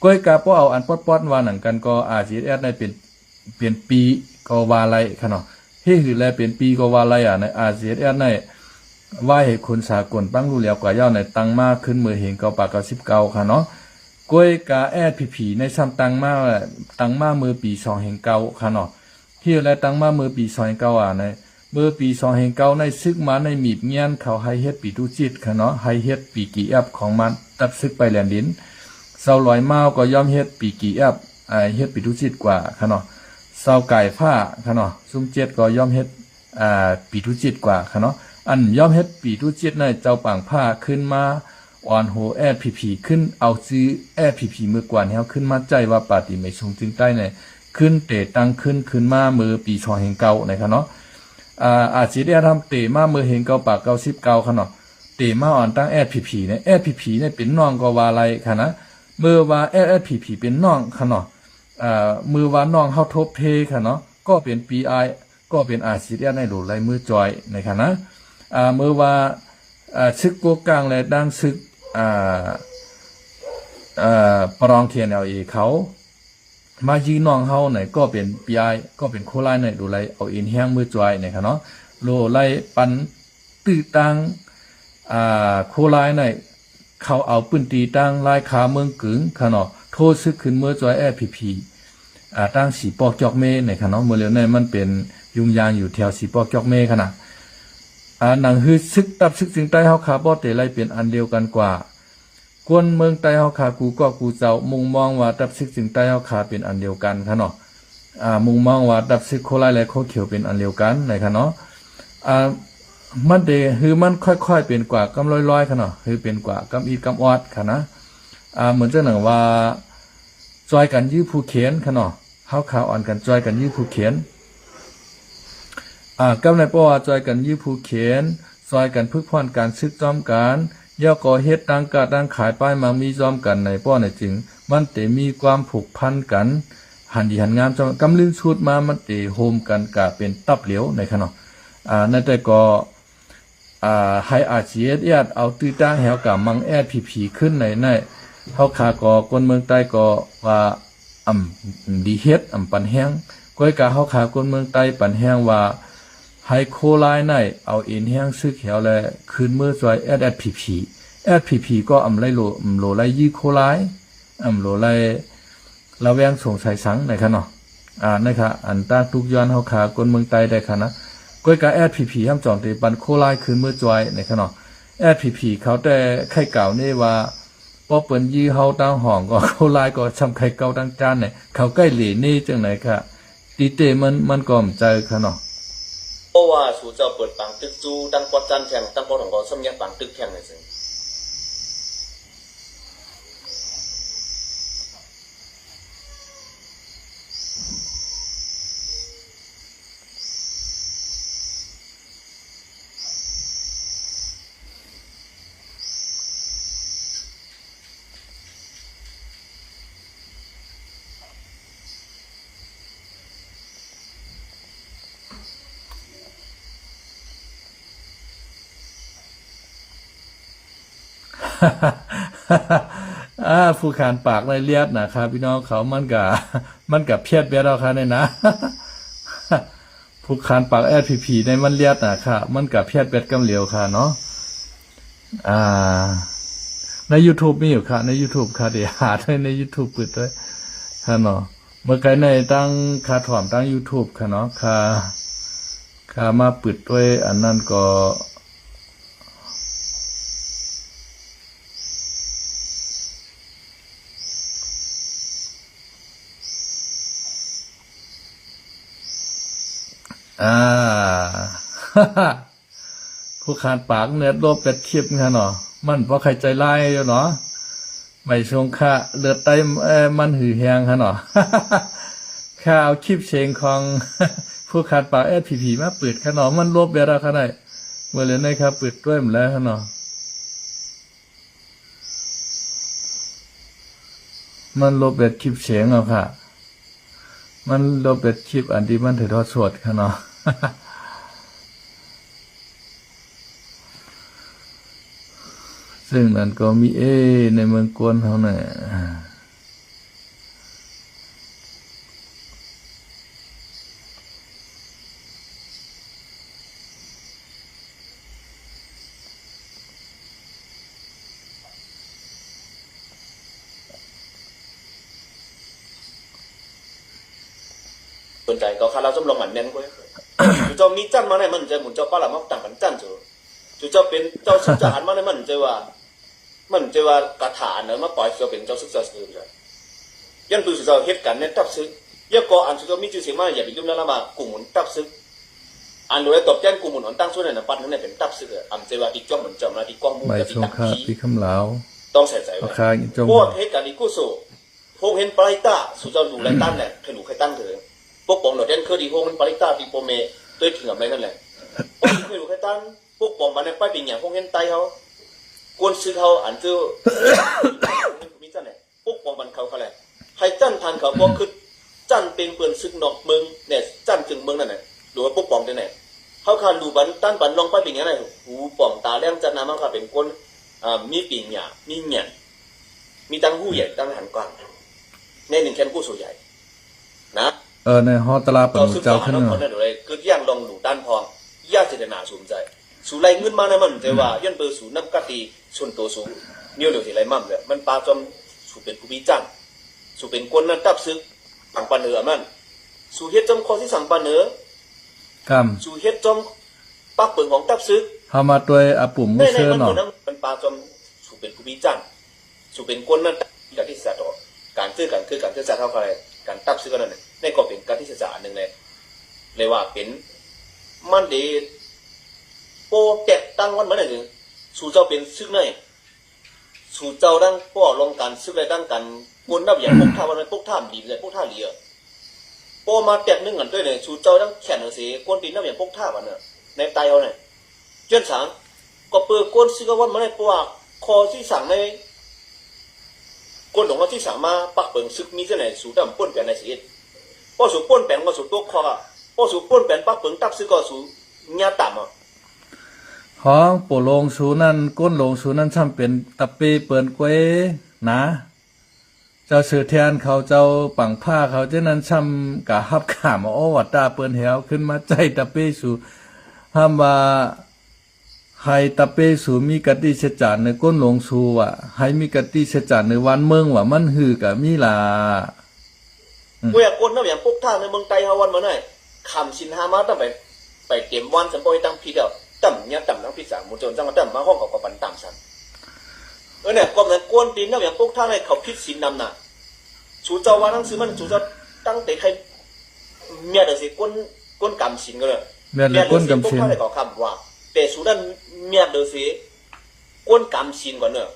ก็กะบ่เอาอันปอดว่าหนังกันก็อาเสียดในเป็นปีก็ว่าไรค่ะเนาะเฮ็ดหือแลเป็นปีก็ว่าไรในอาเสียดใน ว่าเหตุคนสากลปั้งรู้แล้วกว่าย่อในตังมากขึ้นมือเห็นเกาปากเกา19ค่ะเนาะกล้วยกาแอดผีในซ้ำตังมามือปี209ค่ะเนาะที่และตังมามือปี209ในเมื่อปี209ในซึกมาในมีบเงียนเขาให้เฮ็ดปีตุจิตค่ะเนาะให้เฮ็ดปีกี่แอปของมันตัดซึกไปแลนดินเซาลอยเมาก็ย่อมเฮ็ดปีกี่แอปเฮ็ดปีตุจิตกว่าค่ะเนาะเซาไก่ผ้าค่ะเนาะซุ่มเจ็ดก็ย่อมเฮ็ดปีตุจิตกว่าค่ะเนาะอันย่อมเฮ็ดปีตุจิตในเจ้าปางผ้าขึ้นมาอ่อนโหแอดผีขึ้นเอาซื้อแอดผีมือกว่าเฮาขึ้นมาใจว่าปาติไม่ทรงจึงใต้ในขึ้นเตะตั้งขึ้นมามือปี209นะครับเนาะอาจสิได้ทำเตะมามือเห็นเกาปาก99ค่ะเนาะเตะมาอ่อนตั้งแอดผีเนี่ยแอดผีเนี่ยเป็นน้องก็ว่าอะไรค่ะนะมือว่าแอดผีเป็นน้องค่ะเนาะมือว่าน้องเฮาทบเทค่ะเนาะก็เป็น PI ก็เป็นอาชีพในโหลดลายมือจอยนะครับนะมือว่าซึกโกกลางและดังซึกปรองเทียนเอาเขามายีน้องเฮาไหนก็เป็น PI ก็เป็นโคไลในโหลดลายเอาอินแห้งมือจอยนะครับเนาะโหลดลายปันตื้อตังโคไลในเขาเอาปืนตีตั้งลายขาเมืองกึ๋งค่ะเนาะโทษซึกขึ้นมือจอยแอพีตั้งสีปอกจอกเมในค่ะเนาะเมื่อเร็วในมันเป็นยุงยางอยู่แถวสีปอกจอกเมขนาดหนังฮือซึกตับซึกจึงใต้เฮาขาบ่เตไลเป็นอันเดียวกันกว่ากวนเมืองใต้เฮาขากูก็กูเจ้ามุงมองว่าตับซึกจึงใต้เฮาขาเป็นอันเดียวกันค่ะเนาะมุงมองว่าตับซึกโคไลและโคเขียวเป็นอันเดียวกันในค่ะเนาะมันเดฮือมันค่อยๆเป็นกว่ากำลอยๆค่ะเนาะคือเป็นกว่ากำอีกำออดค่ะนะเหมือนเจ้าหนังว่าจอยกันยื้อผู้เขียนค่ะเนาะเฮาขาอ่อนกันจอยกันยื้อผู้เขียนกำในป้อจอยกันยื้อผู้เขียนซอยกันพึกพรการซึกจอมกันย่อก่อเฮ็ดตั้งกะตั้งขายป้ายมามีจอมกันในป้อในจึงมันเตมีความผูกพันกันหันดีหันงามจอมกำลิ้นชุดมามันเตโฮมกันกะเป็นตับเหลียวในค่ะเนาะนั่นแต่ก็ให้อาเจียดญาติเอาตื้อตั้งแหวกับมังแอดผีขึ้นในเฮาขาก็คนเมืองใต้ก็ว่าดีเฮ็ดปันแห้งก้อยกะเฮาขาคนเมืองใต้ปันแห้งว่าให้โคไลในเอาอินแห้งซึกแหวและคืนมือจอยแอดผีก็ไล่โลไล่ยี่โคไลโลไล่ละแวงสงสัยสังในค่ะเนาะนะคะอันตาทุกย้อนเฮาขาคนเมืองใต้ได้ค่ะนะก้อยกะแอดผีห้ามจองตีปันโคไลคืนมือจอยในค่ะเนาะแอดผีเขาแต่ไข่เก่านี่ว่าพอเปิ้นยี่เฮาตั้งห้องก็โคไลก็ชำไข่เก่าตั้งจานเนี่ยเขาใกล้เหลนี่จังไหนค่ะตีเตมันก็มใจค่ะเนาะเพราะว่าสู่เจ้าเปิดปังตึกจูตั้งปอดจันแข่งตั้งปอดของก็สมยังปังตึกแข่งเลยสิผู้ขานปากไรเลียดนะครับพี่น้องเขามันกับเพียดเบียดเราค่ะเนี่ยนะ ผู้ขานปากแอดผีในมันเลียดค่ะมันกับเพียดเบียดกำเหลียวค่ะเนาะใน YouTube มีอยู่ค่ะใน YouTube ค่ะเดี๋ยวหาได้ใน YouTube เปิดด้วยค่ะเนาะเมื่อไกลในตั้งค่าถอมตั้ง YouTube ค่ะเนาะค่ะมาเปิดด้วยอันนั้นก็ผู้ขานปากเนี่ยโลบเป็ดคลิปค่ะเนาะมันเพราะใครใจร้ายอยู่เนาะไม่ชงค่ะเลือดไตมันหือแหงค่ะเนาะ ข้าเอาคลิปเชงของ ผู้ขานปากผีมาเปิดค่ะเนาะมันโลบเบียร์ค่ะได้เมื่อเรียนได้ครับเปิดด้วยหมดแล้วค่ะเนาะมันโลบเบ็ดคลิปเชงเอาค่ะมันโลบเบ็ดคลิปอันที่มันถือทอดสดค่ะเนาะ ซึ่งนั้นก็มีในเมืองกวนเขาเนี่ย สนใจก็คาราจมลงหมันแน่นกว่าจุดเจ้ามีจันมาในมันจะหมุนเจ้าป้าละมักต่างกันจันจุดเจ้าเป็นเจ้าศึกษาหันมาในมันจะว่ากระถานเนอะมาปล่อยเจ้าเป็นเจ้าศึกษาสื่อเลยยันปืนสุดเจ้าเหตุการณ์เนี่ยตับซึกยกก่ออันสุดเจ้ามีชื่อเสียงมาอย่าไปยุ่งแล้วละมากลุ่มหมุนตับซึกอันโดยตบแจ้งกลุ่มหมุนหอนตั้งส่วนในปันนั้นเป็นตับซึกอันจะว่าที่จ้องเหมือนจำนะที่กล้องมุ้ง ใบ กับ ส ที่ ง ตัก ครา ขี้ ปีคำเหลา ต้องใส่ใจ รา ไว้ คาจง พวกเหตุการณ์นี้กู้สู้พวกเห็นปริต้าสุเจ้าดูไรตั้นแหละเคยดูใครตั้นเถอะพวกปองเราเด่นเคยดีพวกมันปริต้าปีโปเมด้วยถึงกับไรนั่นแหละพวกเคยดูใครตั้นพวกปองมันในป้ายปีอย่างพวกเห็นไตเขากวนซื้อเขาอันเจ้ามีจันเนี่ยพวกปองมันเขาแหละใครจันทันเขาพวกคือจันเป็นเปื่อนซึกนอกเมืองเนี่ยจันจึงเมืองนั่นแหละดูว่าพวกปองได้ไหนเขาขาดดูบันตั้นบันลองป้ายปีอย่างไรหูปองตาแรงจันน้ำมันขาเป็นคนมีปีหยามีหยามีตั้งหูใหญ่ตั้งหันกลางในหนึ่งแคนกู้ส่วนใหญ่นะในฮอตลาปนุเจ้าขึ้น เนาะคนนั้นเลยคือย่างลองหลูด้านพองย่าเจตนาสูงใจสู่ไรเงินมาในมันแต่ว่ายันเบอร์สู่น้ำกะตีชนตัวสูงนิ้วเหลียวที่ไรมั่มเลยมันปลาจอมสู่เป็นผู้พิจังสู่เป็นคนนั้นตับซึกฝังปานเหนือมันสู่เฮ็ดจอมคอที่สั่งปานเหนือกสู่เฮ็ดจอมปักเปิงของตับซึกเฮามาตัวอาปุ่มมุเชอเนาะมันปลาจอมสู่เป็นผู้พิจังสู่เป็นคนนั้นการที่สะดอกการซื้อกันคือการซื้อจัดเท่าไหร่การตับซื้อกันนั่นในก็เป็นการที่ศึกษาหนึ่งเลยว่าเป็นมันดีโปแตะตั้งวันมันอะไรสู่เจ้าเป็นซึกในสู่เจ้าดังป้อลงการซึกอะไรดังกันคนนับอย่างพวกท่าวันนั้นพวกท่ามดีเลยพวกท่าเหลียโปมาแตะนึ่งกันด้วยเลยสู่เจ้าดังแขนเสียคนดีนับอย่างพวกท่าวันเนี่ยในไตเอาเนี่ยเจ้าสังก็เปิดก้นซึกวันมันในปัวคอที่สั่งในคนหลงว่าที่สามารถปักเปิงซึกมีเท่าไหร่สู่ดำป้นแปลนในสีพอสู่ป้นแปลนก็สู่ตัวคอพอสู่ป้นแปลนปักเปิงตับซึกก็สู่ญาต่ำอ่ะฮอโปลงสูนั่นก้นลงสูนั่นช่ำเป็นตะเปเปิ่นกวยนะเจ้าเสือแทนเขาเจ้าปังผ้าเขาเจ้านั้นช่ำกะฮับขามโอ้วัดตาเปิ่นเหวขึ้นมาใจตะเปสู่ห้ามว่าให้ตะเปสูมีกติเสจานในก้นหลงสูว่ะให้มีกติเสจานในวันเมืองว่ามันหือกะมีลาเมื่อก้นน้ำอย่างพวกท่าในเมืองไตฮาวันมาหน่อยคำชินฮามาตั้งไปเตรียมวันสัมปอยตั้งพีเดียวตั้มเนี่ยตั้มตั้งพีสามมุจจนจังตั้มมาห้องกับปันต่างสันเนี่ยก็เหมือนก้นตีนน้ำอย่างพวกท่าในเขาพิษสินนำน่ะชูเจ้าว่าทั้งซื้อมันชูเจ้าตั้งแต่ใครเมียเดือดสิก้นกำชินก็เลยเมียเดือดก้นกำชินพวกท่าในเขาคำว่าแต่สุดนั้นเมียเดือดสิก้นกำชินก่อนเนอะ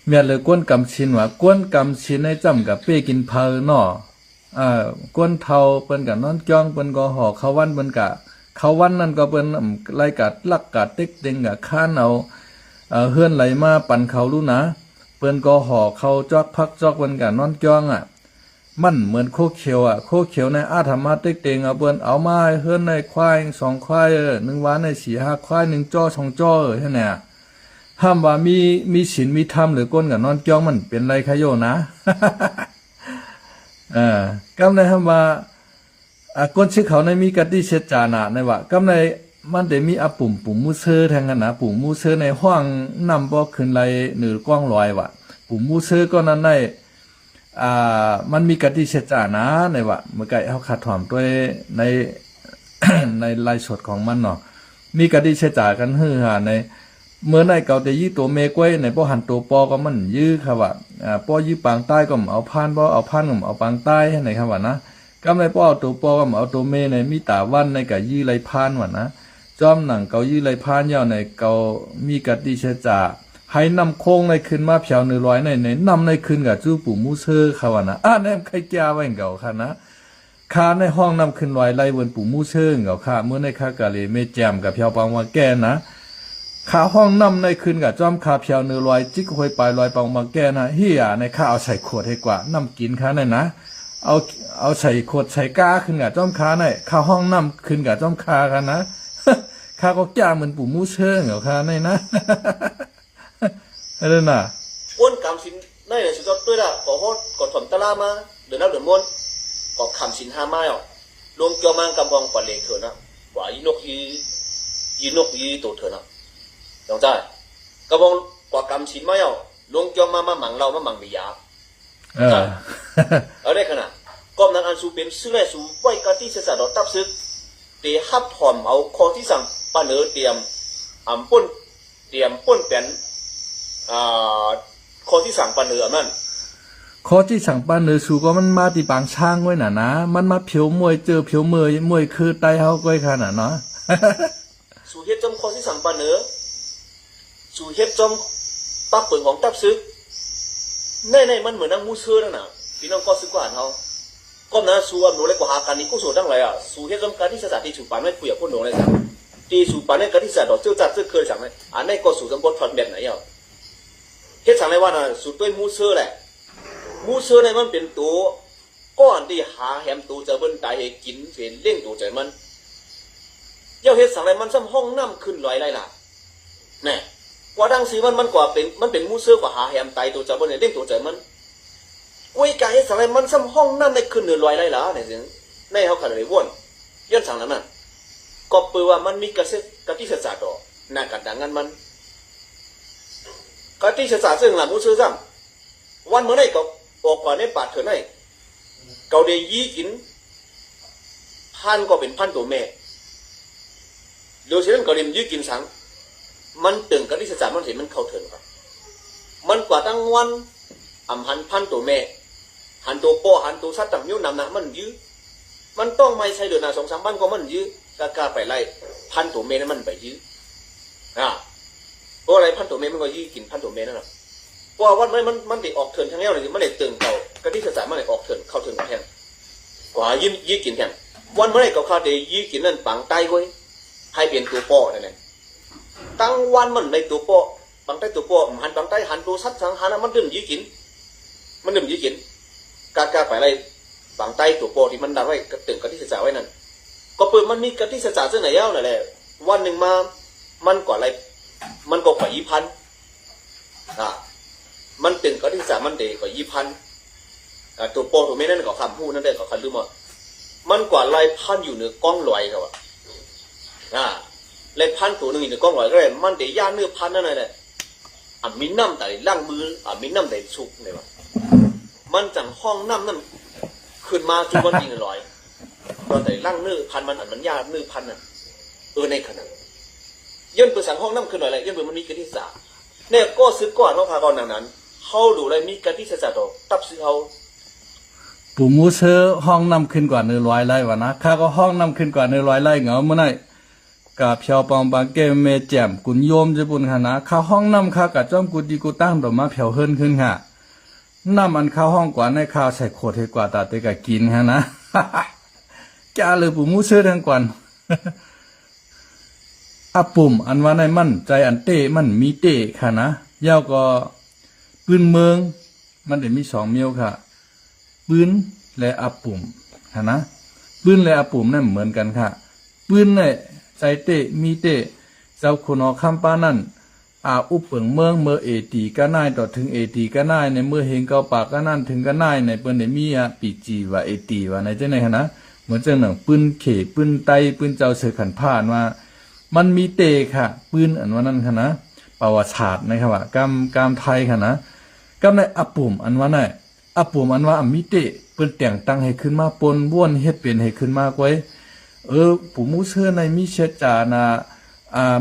เมียเลยก้นกำชินว่าก้นกำชินให้จำกับเป้กินเพลเนาะก้นเทาเปิ้นกับนอนจ้องเปิ้นก็ห่อเขาวันเปิ้นกะเขาวันนั่นก็เปิ้นไล่กัดลักกัดติ๊กเต็งกะข้านเอาเฮือนไหลมาปั่นเขารู้นะเปิ้นก็ห่อเขาจอกพักจอกเปิ้นกะนอนจ้องมันเหมือนโคเขียวโคเขียวในอาธรรมะติ๊กเต็งเปิ้นเอามาเฮือนในควาย2ควาย1วันใน4-5ควาย1จ้อ2จ้อใช่ไหมห้ามว่ามีศีลมีธรรมหรือก้นกับนอนจ้องมันเป็นไรคะโยนะกำในห้ามว่าก้นชื่อเขาในมีกติเชจานะในว่ากำในมันได้มีปุ่มมูเซอร์แทงกันนะปุ่มมูเซอร์ในห้องนำบ่ขึ้นไรหรือกล้องลอยว่ะปุ่มมูเซอร์ก็นั้นในมันมีกติเชจานะในว่ะเมื่อไก่เขาขัดถ่อมด้วยใน ในไลฟ์สดของมันเนาะมีกติเชจากันฮือหาในเมื่อในเก่าแต่ยี่ตัวเมกไว้ในป้อหันตัวปอก็มันยื้อค่ะว่าป้อยื้อปางใต้ก็เอาพานป้อเอาพานก็เอาปางใต้ให้ไหนค่ะว่านะก็ในป้อเอาตัวปอก็เอาตัวเมในมีตาวันในกะยื้อไรพานว่านะจอมหนังเก่ายื้อไรพานยาวในเก่ามีกติเชจาให้นำโค้งในขึ้นมาเพียว100ในนำในขึ้นกับจู้ปู่มูเซอร์ค่ะว่านะแนมใครแก้ไว้เก่าค่ะนะคาในห้องนำขึ้นลอยไล่บนปู่มูเซอร์เก่าค่ะเมื่อในคากะเลยเมแจมกับเพียวปางว่าแก้นะขาห้องนำในคืนกับจอมขาเพียว100จิกหวยปลายลอยปองมาแก้นะเฮียในข้าเอาใส่ขวดให้กว่าน้ำกินข้าในนะเอาใส่ขวดใส่ก้าขึ้นกับจอมขาในข้าห้องนำขึ้นกับจอมขากันนะข้าก็จ้าเหมือนปู่มูเชิงเหรอข้าในนะอะไรน่ะอ้วนกำสินในเลยสุดยอดด้วยละขอโทษกดถมตะลามาเดือนนับเดือนม้วนก็คำสิน5ไม้อ่ะลงเกี่ยวมังกำบองปลาเล็กเถอะนะว่ายีนกยีตัวเถอะนะลองใจกระบองกว่ากำชินไม่เอาลงจอมมาหมั่งเรามาหมั่งบิยาได้ขนาดก็ ก็นั้นอันสูเป็นซื้อแลสูไว้กันที่เสด็จตับซึกเตะฮับถอมเอาคอที่สั่งปานเนอเตรียมป้นเตรียมป้นเป็นคอที่สั่งปานเนอมันขอที่สั่งป้านเนือสูก็มันมาที่ปางช่างไว้น่ะนะมันมาเผียวมวยเจอเผียวเมยมวยคือไตเฮาก้อยขนาดเนาะ สูเฮ็ดจอมคอที่สั่งปานเนอสูเฮ็ดจอมปักเปิงของตับซึกในมันเหมือนนังมูเซอร์นั่นน่ะพี่น้องก็ซึกกว่าเฮาก็นะสูอันโนเลยกว่าหากันนี่ก็สูตั้งไรอ่ะสูเฮ็ดจอมการที่สถานที่สูปานไม่คุยกับคนโนเลยสั่งตีสูปานในการที่สถานดอกเจ้าจัดเจ้าเคยสั่งไหมอันนี้ก็สูจำบทฟันแบบไหนอ่ะเฮ็ดสั่งไรว่าน่ะสูด้วยมูเซอร์แหละมูเซอร์ในมันเป็นตัวก้อนที่หาแหมตัวจะเบิ้นตายให้กินเสียเลี้ยงตัวใจมันเจ้าเฮ็ดสั่งไรมันซ้ำห้องน้ำขึ้นลอยไรล่ะแน่ว่าดังสีมันกว่าเป็นมูเซอร์กว่าหาแหมตายตัวจะเบิ้นเลี้ยงตัวใจมันกุ้ยกายเฮ็ดสั่งไรมันซ้ำห้องน้ำในขึ้นลอยไรล่ะเนี่ยสิในเขาขัดเลยวนย้อนสั่งนั้นน่ะก็เปลือว่ามันมีกระติศาสตร์ต่อหน้ากันดังนั้นมันกระติศาสตร์ซึ่งหลังมูเซอร์ซ้ำวันเมื่อไหร่ก็ออกก่อนในปาดเถอะไหนเกาเดียยี่กินพันก็เป็นพันตัวแม่โดยเฉพาะเกาเดียยี่กินสังมันตึงกระติศาสตร์มันเห็นมันเข้าเถินครับมันกว่าตั้งวันหันพันตัวแม่หันตัวป้อหันตัวสัตว์ต่างนิ้วนำหนักมันยื้อมันต้องไม่ใช่เดือนสองสามวันก็มันยื้อกล้าไปไล่พันตัวเมนั้นมันไปยื้อเพราะอะไรพันตัวเมมันก็ยื้อกินพันตัวเมนั่นแหละเพราะว่ามันได้ออกเถินทั้งแล้วเลยมันได้ตึงเก่ากระดิ่งสายมันได้ออกเถินเข้าเถินแทงกว่ายื้อกินแทงวันเมื่อไรก็ข้าได้ยื้อกินนั่นปังไตไว้ให้เป็นตัวป้อนั่นแหละตั้งวันมันในตัวป้อปังไตตัวป้อหันปังไตหันตัวซัดสังหารมันดื่มยื้อกินกล้าไปไล่ปังไตตัวป้อที่มันดังไว้กระตึงกระดิ่งสายไว้นั่นก็เปิดมันมีกระติศาสตร์เส้นไหนเย้านั่นแหละวันหนึ่งมามันกว่าอะไรมันก็กว่า2,000มันตึงกระติศาสตร์มันเด็กกว่า2,000ตัวโปรตัวไม่นั่นก็คำพูดนั่นได้ก็คันลืมว่ามันกว่าไรพันอยู่เหนือกล้องลอยครับไรพันตัวหนึ่งอยู่เหนือกล้องลอยก็เลยมันเดี๋ยวย่าเนื้อพันนั่นแหละมีน้ำแต่ล่างมือมีน้ำแต่ชุกเลยวะมันจังห้องน้ำนั่นขึ้นมาจุวันดีลอยตอนไหนล่างเนื้อพันมันยากเนื้อพันน่ะในขณะย่นเปิดสังห้องน้ำขึ้นหน่อยเลยย่นเปิดมันมีกระติศาสตร์เนี่ยก็ซื้อก่อนว่าพากรนั้นเขาดูเลยมีกระติศาสตร์ตับซื้อเขาปู่มูเซอร์ห้องนำขึ้นกว่า100ไร่วะนะข้าก็ห้องนำขึ้นกว่า100ไร่เหงาเมื่อไหร่กับเพียวปองบางเกมเมแจ่มกุนโยมจะปุ่นขนาดข้าห้องนำข้ากับจ้อมกูดีกูตั้งดอกมาเพียวเฮิรนขึ้นค่ะน้ำอันข้าห้องกว่าในข้าวใส่ขวดให้กว่าตาเตกะกินฮะนะจ้าเลยปู่มูเซอร์ทั้งกวนอาปุ่มอันว่าในมั่นใจอันเต้มันมีเต้ค่ะนะยาวก็ปืนเมืองมันได้มี2เมียวค่ะปืนและอาปุ่มค่ะนะปืนและอาปุ่มนั่นเหมือนกันค่ะปืนเนี่ยใจเต้มีเต้เจ้าคนอคำป้านั่นอุปเปิงเมืองเมื่อเอตีก็น่ายต่อถึงเอตีก็น่ายในเมื่อเฮงเกาปากก็นั่นถึงก็น่ายในเปิ้นได้มีปีจีว่าเอตีว่าในจังไหนค่ะนะเหมือนจังหนังปืนเขปืนไตปืนเจ้าเสือขันผ่านว่ามันมีเตค่ะปืนอันว่านั้นค่ะนะประวัติศาสตร์นะครับว่ากามไทยค่ะนะกำในอปุ่มอันว่าไหนอปุ่มอันว่ามีเตเปิ้นแต่งตั้งให้ขึ้นมาปนบ้วนเฮ็ดเป็นให้ขึ้นมาไว้ปู่มูเชื่อในมีเชจานะ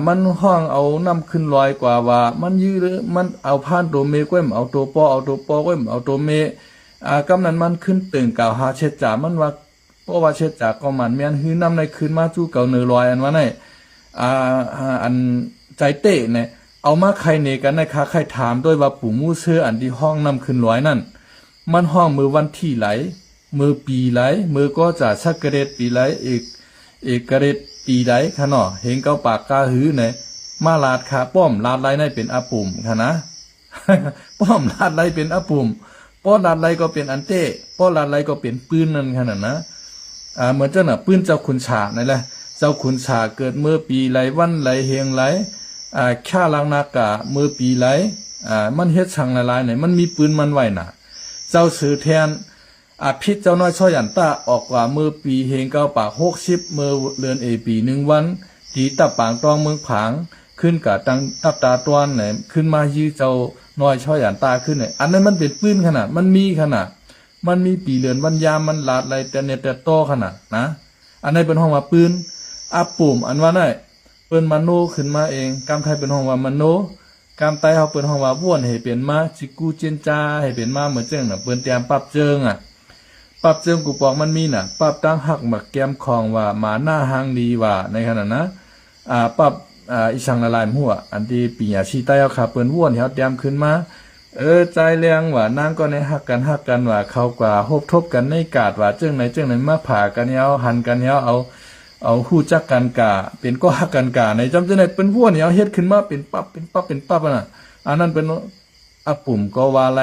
มันห้องเอานำขึ้นลอยกว่าว่ามันยื้อมันเอาผ่านตัวเมก้อยเอาตัวปอก้อยเอาตัวเมกำนั้นมันขึ้นตึงกล่าวหาเชจามันว่าเพราะว่าเชจาก็มันแม่นหื้อนำในขึ้นมาจู้เก่า100อันว่าไหนอันใจเตะเนี่ยเอามาใครเนกันนะคะใครถามด้วยว่าปู่มูเชื่ออันที่ห้องนำขึ้นร้อยนั่นมันห้องมือวันที่ไหลมือปีไหลมือก็จะชักกระเด็ดปีไหลเอกกระเด็ดปีไหลค่ะเนาะเห็นเกาปากกาหื้อเนี่ยมาลาดขาป้อมลาดไหลในเป็นอาปุ่มค่ะนะ ป้อมลาดไหลเป็นอาปุ่มป้อลาดไหลก็เป็นอันเต้ป้อลาดไหลก็เป็นปืนนั่นค่ะนะเหมือนเจ้าน่ะปืนเจ้าขุนฉานั่นแหละเจ้าขุนฉาเกิดเมื่อปีไหลวันไหลเฮงไหลข้าลังนากะเมื่อปีไหลมันเฮ็ดช่างหลายๆเนี่ยมันมีปืนมันไว้น่ะเจ้าสือแทนพิษเจ้าน้อยช่อยันตาออกว่าเมื่อปีเฮงเก้าปาก60เมื่อเดือนปี1วันตีตับปางตองเมืองผางขึ้นกับตังตับตาตวนเนี่ยขึ้นมายื้อเจ้าน้อยช่อยันตาขึ้นเนี่ยอันนั้นมันเป็นปืนขนาดมันมีขนาด มันมีปีเรือนวันยามมันลาดไรแต่เนี่ยแต่โตขนาดนะอันนี้เป็นห้องว่าปืนอาปุ่มอันว่าได้เปิ้นมโนขึ้นมาเองกามไทยเป็นห้องว่ามโนกามไตเฮาเปิ้นห้องว่าว่วนให้เป็นมาจิกูเจนจาให้เป็นมาเหมือนเจ้งน่ะเปิ้นเตรียมปรับเจิงปรับเจิงกูปองมันมีน่ะปรับตั้งหักหมักแก้มคองว่าหมาหน้าหางดีว่าในขณะนะปรับอีสังละลายหัวอันที่ปีญาชีใต้เอาขาเปิ้นว่วนเฮาเตรียมขึ้นมาใจแรงว่านางก็ในหักกันว่าเขากว่าฮบทบกันในกาดว่าเจ้งไหนมาผ่ากันเฮาหันกันเฮาเอาฮู้จักกันกะเป็นก็ฮักกันกะในจำจังได๋เป็นว่วนเฮาเฮ็ดขึ้นมาเป็นปั๊บน่ะอันนั้นเป็นปุ่มก็ว่าไร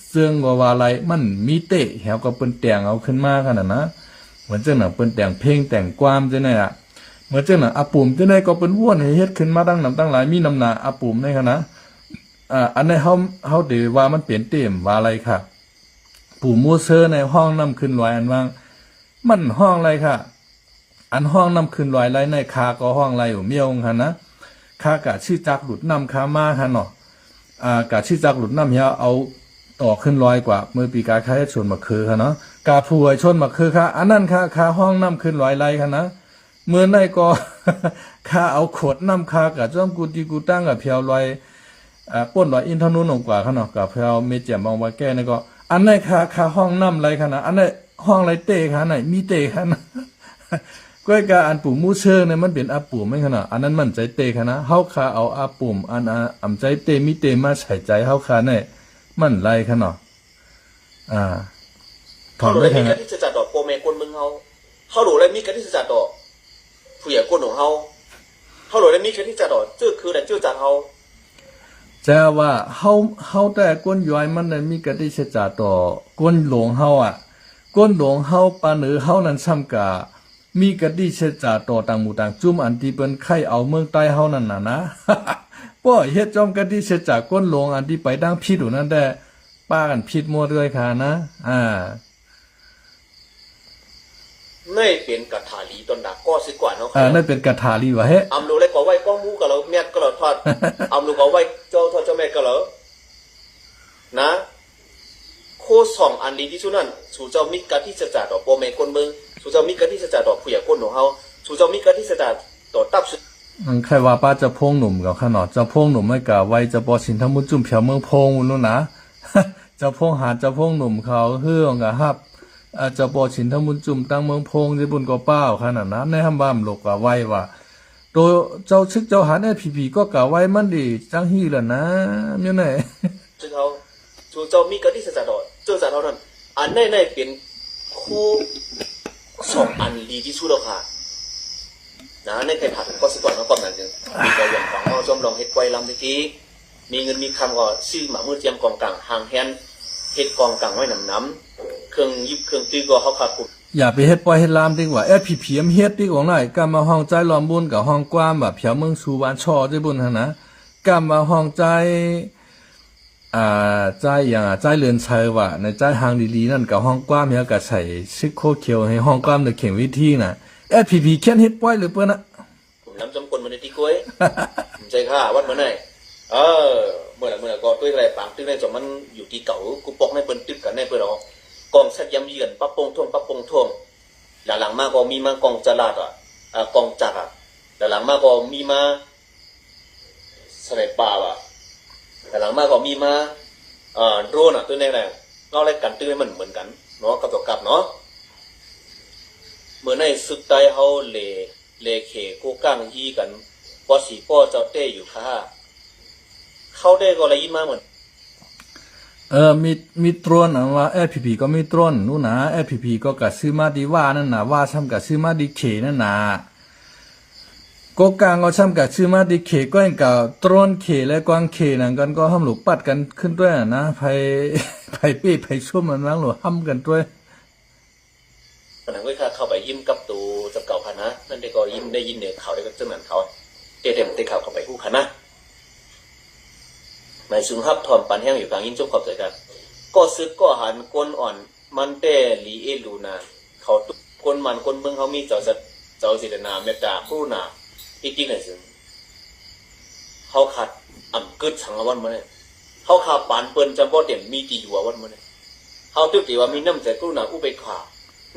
เสื่องก็ว่าไรมันมีเตะเฮาก็เปิ้นแต่งเอาขึ้นมาคั่นน่ะนะเหมือนจังน่ะเปิ้นแต่งเพลงแต่งความจังได๋ล่ะเหมือนจังน่ะปุ่มจังได๋ก็เป็นว่วนให้เฮ็ดขึ้นมาตั้งหลายมีน้ำหน้าปุ่มในคั่นนะอันนี้เฮาได้ว่ามันเปลี่ยนเต็มว่าอะไรค่ะปู่มูเซอร์ในห้องนำขึ้นลอยอันว่ามันห้องอะไรค่ะอันห้องนำขึ้นลอยไรในคาก็ห้องไรอยู่เมียวคั่นนะคากะชื่อจักหลุดนำคามาคั่นเนาะกะชื่อจักหลุดนำเฮาเอาต่อขึ้นลอยกว่าเมื่อปีกาคายชนมาคือคั่นเนาะกาผู้ชนมาคือค่ะอันนั้นค่ะคาห้องนำขึ้นลอยไรคั่นนะเมื่อในก็ คาเอาขวดนำคากะจ้อมกูตีกูตั้งกับเพียวลอยป้นลอยอินทนุนกว่าคั่นเนาะกับเพียวเมเจียมมองว่าแก้นี่ก็อันไหนคาห้องนำไรคั่นนะอันไหนห้องไรเตะคั่นไหนมีเตะคั่นนะก้อยกาอันปู่มูเชิงเนี่ยมันเป็นอาปู่ไม่ขนาดอันนั้นมันใจเตะค่ะนะเฮาคาเอาอาปุ่มอันอำใจเตะมีเตะมาใส่ใจเฮาคาเนี่ยมันไรค่ะเนาะถอนได้แค่นั้นที่จะจัดดอกโปรเมกวนมึงเฮาดูแล้วมีกันที่จะจัดดอกผู้ใหญ่กวนของเฮาดูแล้วมีกันที่จัดดอกชื่อคือแต่ชื่อจัดเฮาแต่ว่าเฮาแต่กวนย้อยมันได้มีกันที่จะจัดดอกกวนหลวงเฮากวนหลวงเฮาปานหรือเฮานั้นซ้ำกะมีกะดิเชจาต่อต่างหมู่ต่างจุ่มอันที่เปิ้นไข่เอาเมืองใต้เฮานั่นน่ะนะป้อเฮ็ดจอมกะดิเชจาก้นลงอันที่ไปดังผิดอยู่นั่นแต่ป้ากันผิดหมดด้วยค่ะนะนี่เป็นกะถาลีตนดาก็สิกว่าเนาะนั่นเป็นกะถาลีว่าเฮ้อำรู้เลยก็ไว้ก้องมูก็แล้วแม่ก็แล้วทอดอำรู้ก็ไว้เจ้าทอดเจ้าแม่ก็แล้วนะโค2อันดีที่สุดนั่นสู่เจ้ามิกะที่จะจัดดอกโปเมกวนเมืองสู่เจ้ามิกะที่จะจัดดอกผู้ใหญ่ก้นของเฮาสู่เจ้ามิกะที่จะจัดต่อตับสุดใครว่าป้าจะพงหนุ่มกับขนาดจะพงหนุ่มไม่กะไว้จะบ่สินทั้งมุจุ่มเพียวเมืองพงนู่นนะจะพงหาจะพงหนุ่มเขาเฮืองกะฮับจะบ่สินทั้งมุจุ่มตั้งเมืองพงที่บุญก็เป้าขนาดนั้นในห้ามบ้ามโลกกะไว้ว่าโดยเจ้าชึกเจ้าหาเนี่ยผีก็กะไว้มันดีจังฮี่ล่ะนะแม่นไหนซึ่งเขาสู่เจ้ามิกะที่จะจัดดอกเจ้าจัดเท่านั้นอันในเป็นโค2อันดีที่สุดแล้วค่ะนะในใครผ่านก็สิก่อนเขาก่อนนั่นจึงมีก็อย่างของเราจอมลองเฮ็ดไว้ลำตะกี้มีเงินมีคำก็ซื้อหมามือเตรียมกองกลางหางแฮนเฮ็ดกองกลางไว้น้ำเครื่องยิบเครื่องตื้อก็เฮาขาดปุ๊บอย่าไปเฮ็ดปล่อยเฮ็ดลามดีกว่าผีมเฮ็ดดีกว่าหน่อยกำมาห้องใจล้อมบุญกับห้องกว้างแบบเพียวเมืองสู่บ้านช่อได้บุญหั่นนะกำมาห้องใจใจอย่างใจเรือนชัยว่าในใจหางดีๆนั่นกับห้องกว้างเฮียก็ใส่ซิโคเขียวให้ห้องกว้างได้เข็มวิธีน่ะผีเขียนเฮ็ดปล่อยหรือเปิ้นน่ะน้ำจำคนมันได้ที่กล้วยใจค่ะวัดมื้อไหนเมื่อก็ด้วยอะไรปางตึกในจอมันอยู่ที่เก่ากูปอกในเปิ้นตึกกันในเปิ้นเอากองสักยำเยือนปั๊บปงท่วงหลังมาก็มีมากองจลาดกองจักรหลังมาก็มีมาสไนป่าหลังมาก็มีมาโดรนตัวนี้แหละเราอะไรกันตื้อมันเหมือนกันเนาะกับตัวกลับเนาะเมื่อในสุดใต้เฮาเลเขโกก้างฮีกันปอสีป้อเจ้าเต้อยู่ค่ะเข้าได้ก็อะไรยิ้มมาเหมือนมีตรวนว่าผีก็มีตรวนนู่นนะผีก็กะซื้อมาดีว่านั่นน่ะว่าซ้ำกะซื้อมาดีเขนั่นน่ะโกกางก็ซ้ำกะซื้อมาดีเขก็ยังกะตรวนเขและกวางเขนั่นกันก็ห้ามหลุกปัดกันขึ้นด้วยนะไผปี้ไผชุ่มมันล้างหลุห้ามกันด้วยปัญหาก็เข้าไปยิ้มกับตูจับเก่าค่ะนะนั่นได้ก็ยิ้มได้ยินเนี่ยเขาได้ก็จังนั้นเขาเต็มเตะเขาเข้าไปคู่ค่ะนะในสุนทรถอนปันแห้งอยู่กลางยินจบขอบใจกันก็ซึกก็หันก้นอ่อนมันเต้ลีเอลูนาเขาตุก้นมันก้นเมืองเขามีเจ้าศิลนาเมตตาผู้นาที่จริงไหนซึ่งเขาขาดอ่ำกึดสังวันมาเนี่ยเขาขาดปานเปิ้นจำบ่เต็มมีตีอยู่วันมาเนี่ย เฮาตึกที่ว่ามีน้ำใจกรุณาอุเบกขา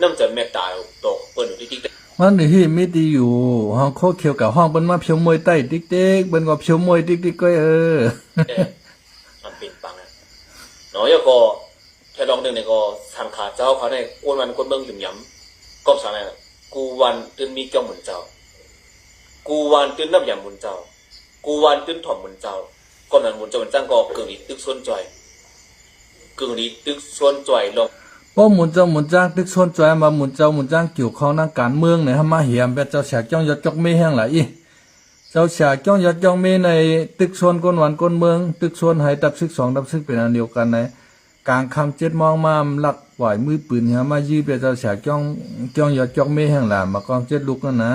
น้ำใจเมตตาตกเปิ้นอยู่ที่ มันที่ไม่ดีอยู่ห้องโคเขียวกับห้องเปิ้นมาเพียวมวยใต้ติ๊กเต๊กเปิ้นก็เพียวมวยติ๊กติ๊กก็มันเป็นปังนะเนาะแล้วก็แค่ลองนึงเนี่ยก็ทางขาเจ้าเขาเนี่ยอ้วนวันคนเบิ่งถึงย้ำก็สั่งอะไรกูวันตื่นมีเจ้าเหมือนเจ้ากูวันตื่นนับอย่างเหมือนเจ้ากูวันตื่นถ่อมเหมือนเจ้าก็นั้นเหมือนเจ้าเหมือนจ้างก็กึ่งนี้ตึกส่วนจ่อยกึ่งนี้ตึกส่วนจ่อยลงเพราะหมุนเจ้าหมุนจ้างตึกส่วนจอยมาหมุนเจ้าหมุนจ้างเกี่ยวข้องทางการเมืองเนี่ยมาเหียมแบบเจ้าแฉกจ้องยอดจอกไม่แห้งหลายเจ้าแฉกจ้องยอดจอกไม่ในตึกส่วนก้นหวานก้นเมืองตึกส่วนไหดับซึกสองดับซึกเป็นอันเดียวกันในกลางคำ7 มองมาลักไหวมือปืนเหียมายื้อแบบเจ้าแฉกจ้องยอดจอกไม่แห้งหลามากอง7 ลูกนั่นนะ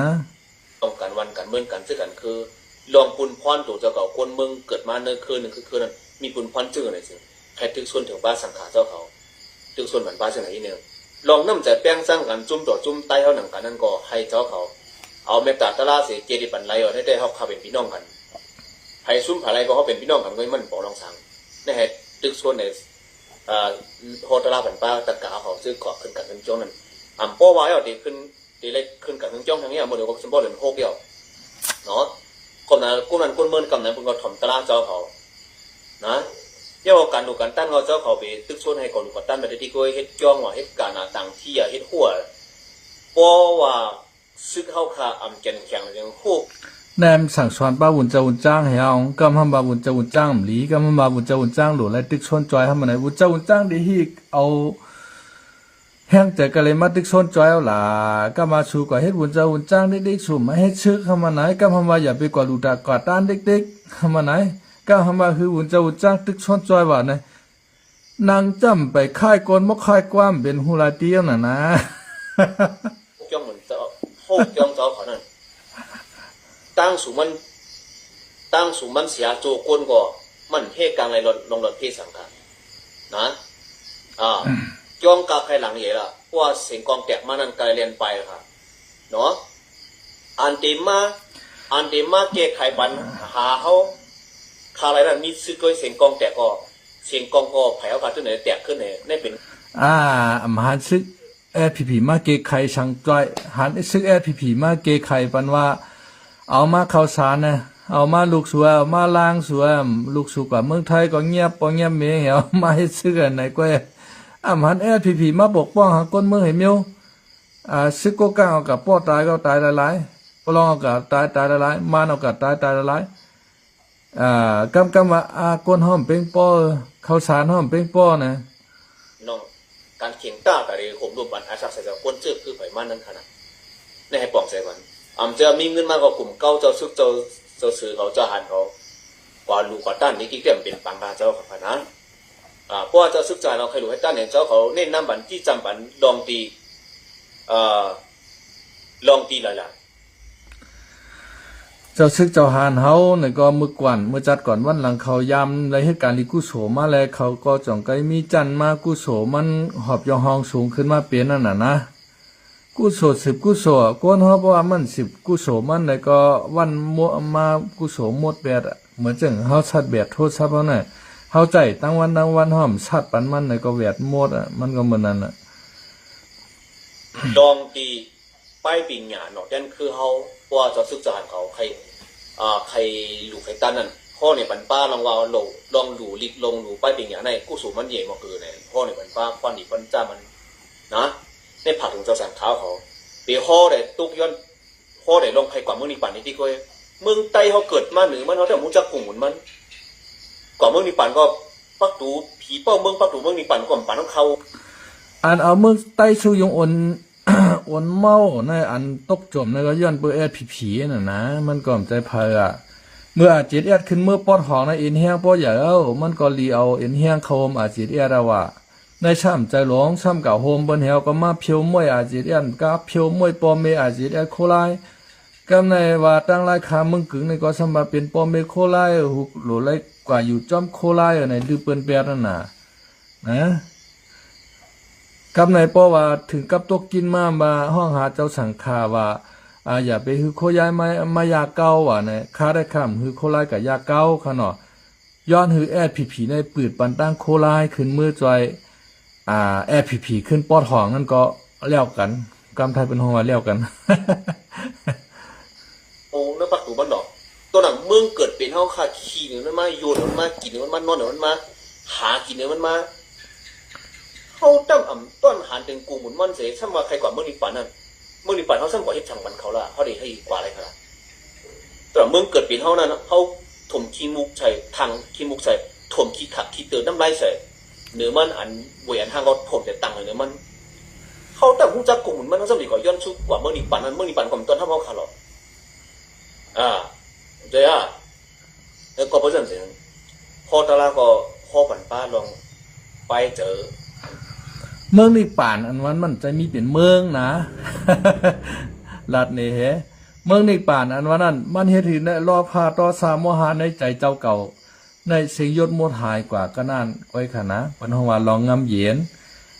ต้องการวันการเมืองกันซึ่งกันคือลองปุนพรตัวเจ้าเก่าคนเมืองเกิดมาเนื้อคืนนึงคือนั้นมีปุนพรจื้ออะไรสิใครตึกส่วนถึงบ้านสังขาเจ้าเขาตึกส่วนบ้านเช่นไหนเนี่ยลองน้ำใจแป้งสร้างกันจุ่มต่อจุ่มใต้เขาหนังกันนั่นก็ให้เจ้าเขาเอาเมตตาตะลาเสียเจดีปันไหลเอาให้ได้เขาเป็นพี่น้องกันให้ซุ่มผาไรก็เขาเป็นพี่น้องกันก็มันบอกลองสั่งนี่เหตุตึกส่วนในโฮตลาปันป้าตะกาเขาซื้อเกาะขึ้นกันทั้งจ้องนั้นป้อไว้เอาดีขึ้นดีเล็กขึ้นกันทั้งจ้องทั้งนี้โมเดลก็สมบูรณ์เป็นโฮกเดียวเนาะคนนั้นคนเมินกำนั้นเพิ่งก็ถ่อมตะลาเจ้าเขานะเย่าการดูการตั้งเขาเจ้าเขาไปตึกส่วนให้ก่อนดูการตั้งไปที่ก็เฮ็ดจ้องว่าเฮ็ดการต่างที่เฮ็ดหัวป้อว่าซึกเข้าคาแก่นแข็งอย่างโคกแนมสั่งสอนป้าวุ่นเจ้าวุ่นจ้างให้เอากำห้ามป้าวุ่นเจ้าวุ่นจ้างหลีกำห้ามป้าวุ่นเจ้าวุ่นจ้างหลวไรตึกส่วนจอยห้ามไหนวุ่นเจ้าวุ่นจ้างดีฮีเอาแห้งใจกันเลยมาตึกส่วนจอยเอาล่ะก็มาชูกว่าเฮ็ดวุ่นเจ้าวุ่นจ้างเด็กๆสุ่มมาเฮ็ดชึกห้ามไหนก็ห้ามว่าอย่าไปกว่าดูดากอดต้านเด็กๆห้ามไหนก็ห้ามว่าคือวุ่นเจ้าวุ่นจ้างตึกส่วนจอยว่าไงนางจำไปค่ายกลมกค่ายกว้ามเป็นฮูลาเตียงน่ะนะจ้องเหมือนเจ้าโคกจ้องเจ้าเขานั่นตั้งสูมันเสียโจกวนก็มันเฮกลางในลงรถเพศสังกัดนะจ้องกาใครหลังเย่ละว่าเสียงกองแตกมานั่นไกลเรียนไปค่ะเนาะอันเดมาเกไขปัญหาเขาคาอะไรนั่นมีซื้อก้อยเสียงกองแตกก็เสียงกองก็แผ่วขาดที่ไหนแตกขึ้นไหนได้เป็นมหันซึกพีมาเกไขช่างจ้อยหันซึกพีมาเกไขปันว่าเอามาข่าวสารนะเอามาลูกสัวเอามาล้างสัวลูกสุกว่าเมืองไทยก็เงียบปอเงียบเมยเอามาให้ซึกอันไหนก็หันพีมาปกป้องหาก้นเมืองให้เมียวซึกก็ก้างเอากับป้อตายก็ตายหลายๆปลองเอากับตายหลายๆมานเอากับตายหลายๆกำว่าก้นห้อมเป้งป้อข่าวสารห้อมเป้งป้อนะน้องการเขียงต้าแต่เรื่องข่มรูปบันอาชักใส่กับก้นเจือกคือไผ่มันนั่นขนาดในให้ปองใส่ก่อนจะมีเงินมากกว่ากลุ่มเก้าเจ้าซึกเจ้าซื้อเขาเจ้าหันเขากว่าลูกกว่าต้านนี้กี่เต็มเป็นปังกาเจ้าขับพนันเพราะว่าเจ้าซึกใจเราใครรู้ให้ต้านเนี่ยเจ้าเขาเน้นน้ำบันที่จำบันลองตีหลายเจ้าซึกเจ้าหานเฮาเนี่ยก็มือกวนเมื่อจัดก่อนวันหลังเขายำในเหตุการณ์ที่กุโสมาแล้วเขาก็จ่องไกมีจันมากุโสมันหอบยองหองสูงขึ้นมาเปลี่ยนนั่นน่ะนะกุโส10กุโสก้นเฮาเพราะว่ามัน10กุโสมันแล้วก็วันมากุโสหมดแบบเหมือนจังเฮาชัดแบบโทษซับเฮาน่ะเฮาใจตั้งวันห้อมชัดปันมันแล้วก็แวดหมดมันก็เหมือนนั้นน่ะลองตีป้ายปิงหยาเนาะนั่นคือเฮาว่าเจ้าซึกจานเขาใครลูกใครต้านนั่นพ่อเนี่ยปันป้าลองว่าลองดูลิกลงดูป้ายปิงหยาในกุโสมันเย่มาคือเนี่ยพ่อเนี่ยปันป้าควันดิปันจ้ามันนะในผักของเจ้าสันเท้าเขาเปียห่อได้ตุกย้อนห่อได้ลงใครกว่าเมืองนิปันนี่ที่ก็เมืองไต้เขาเกิดมาหนึ่งมันเขาแต่มุจักกลุ่มมันกว่าเมืองนิปันก็ปักตูผีเป้าเมืองปักตูเมืองนิปันก็ปันต้องเขาเอาเมืองไต้ชูยงอนเมาในอันตกจมในก็ย้อนเปื้อผีน่ะนะมันก็ใจเพอเมื่ออาจิตขึ้นเมื่อปอดหองในเอ็นเฮียงปอใหญ่มันก็ลีเอาเอ็นเฮียงเขาอาจิตว่าในช่ำใจหลงช่ำเก่าโฮมบนเหวก็มาเพียวมวยอาจิตกับเพียวมวยปอเมอาจิตโคไลกำในว่าตั้งไล่ขามึงกึ่งในก็สมบัติเป็นปอเมโคไลหุกหลุไลกว่าอยู่จอมโคไลในดื้อเปิ้นแปดนั่นน่ะนะกำในปอว่าถึงกับตกกินมาห้องหาเจ้าสังขาว่าอย่าไปฮือโคย้ายมายาเก้าว่ะเนี่ยค้าได้คำฮือโคไลกับยาเก้าค่ะเนาะย้อนฮือผีในปืดปันตั้งโคไลขึ้นมือจอย FPP ขึ้นปอทองนั่นก็เลี้ยวกันกำไทยเป็นห้องว่าเลี้ยวกัน โอ้นั่นปักตูบ้านดอกตัวหนังเมืองเกิดเป็นเฮาค่ะขี่เนี่ยมันมาโยนมันมากินเนี่ยมันมานอนเนี่ยมันมาหากินเนี่ยมันมาเฮาตั้งต้นหันถึงกูหมุนมันเสซ้ำว่าใครกว่าเมืองนิปานนั่นเมืองนิปานเฮาซ้ำกว่าเฮ็ดช่างมันเขาล่ะเฮาได้ให้กว่าอะไรครับแต่เมืองเกิดเป็นเฮานั่นเฮาถมขี้มุกใส่ทางขี้มุกใส่ถมขี้ขักขี้เตือนน้ำลายใส่เนื้อมันอันเวียนทางเราถมแต่ตังเนื้อมันเขาแต่หูจักกูหมุนมันซ้ำดีกว่าย้อนชุกกว่าเมืองนิปานนั้นเมืองนิปานความต้นเฮาเฮาค่ะหรอเจ้าแล้วก็เพราะฉะนั้นพอตลาก็พอฝันป้าลองไปเจอเมืองนี่ป่านอันวันมันจะมีเป็นเมืองนะ ลัดนี่เฮเมืองนี่ป่านอันวันนั้นมันเฮ็ดให้ได้รอพาต่อสามโมหาในใจเจ้าเก่าในสิงยศหมดหายกว่าก็นั่นไว้ค่ะนะเพิ่นว่าลองงำเย็น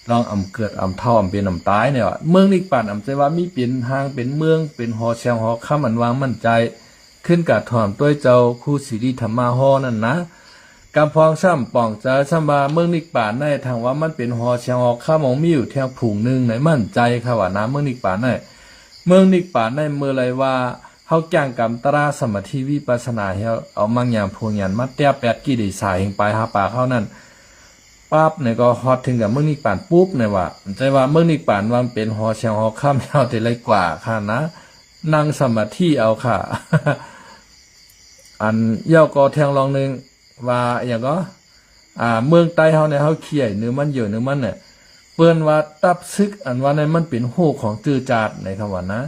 ลองเกิดเท่าเป็นตายเนี่ยว่าเมืองนี่ป่านใจว่ามีเป็นทางเป็นเมืองเป็นหอแชงหอค่ำอันวางมั่นใจขึ้นกะถ่อมด้วยเจ้าคู่สิริธรรมาฮอนั่นนะกำพองซ้ำป่องจะซ้ำบาเมืองนิกป่านในทางว่ามันเป็นหอเชียงออกข้ามองมีอยู่แถวผูงหนึ่งในมั่นใจค่ะว่านะเมืองนิกป่านในเมืองนิกป่านในเมื่อไรว่าเฮาแก่งกำตราสมาธิวิปัสสนาเฮาเอามังยามพวงยันมาแต้แปดกี่ได้สายแห่งปลายหาปากเฮานั่นปั๊บเนี่ยก็ฮอดถึงกับเมืองนิกป่านปุ๊บเนี่ยว่าใจว่าเมืองนิกป่านว่าเป็นหอเชียงออกข้ามเฮาแต่ไรกว่าค่ะนะนั่งสมาธิเอาค่ะ อันเย่าก็แทงลองนึงว่าอย่างก็เมืองใต้เฮาเนี่ยเฮาเขี่ยเนื้อมันเยอะเนื้อมันเนี่ยเปิ้นว่าตับซึกอันว่าในมันเป็นโหของจื้อจาดในคำว่านะ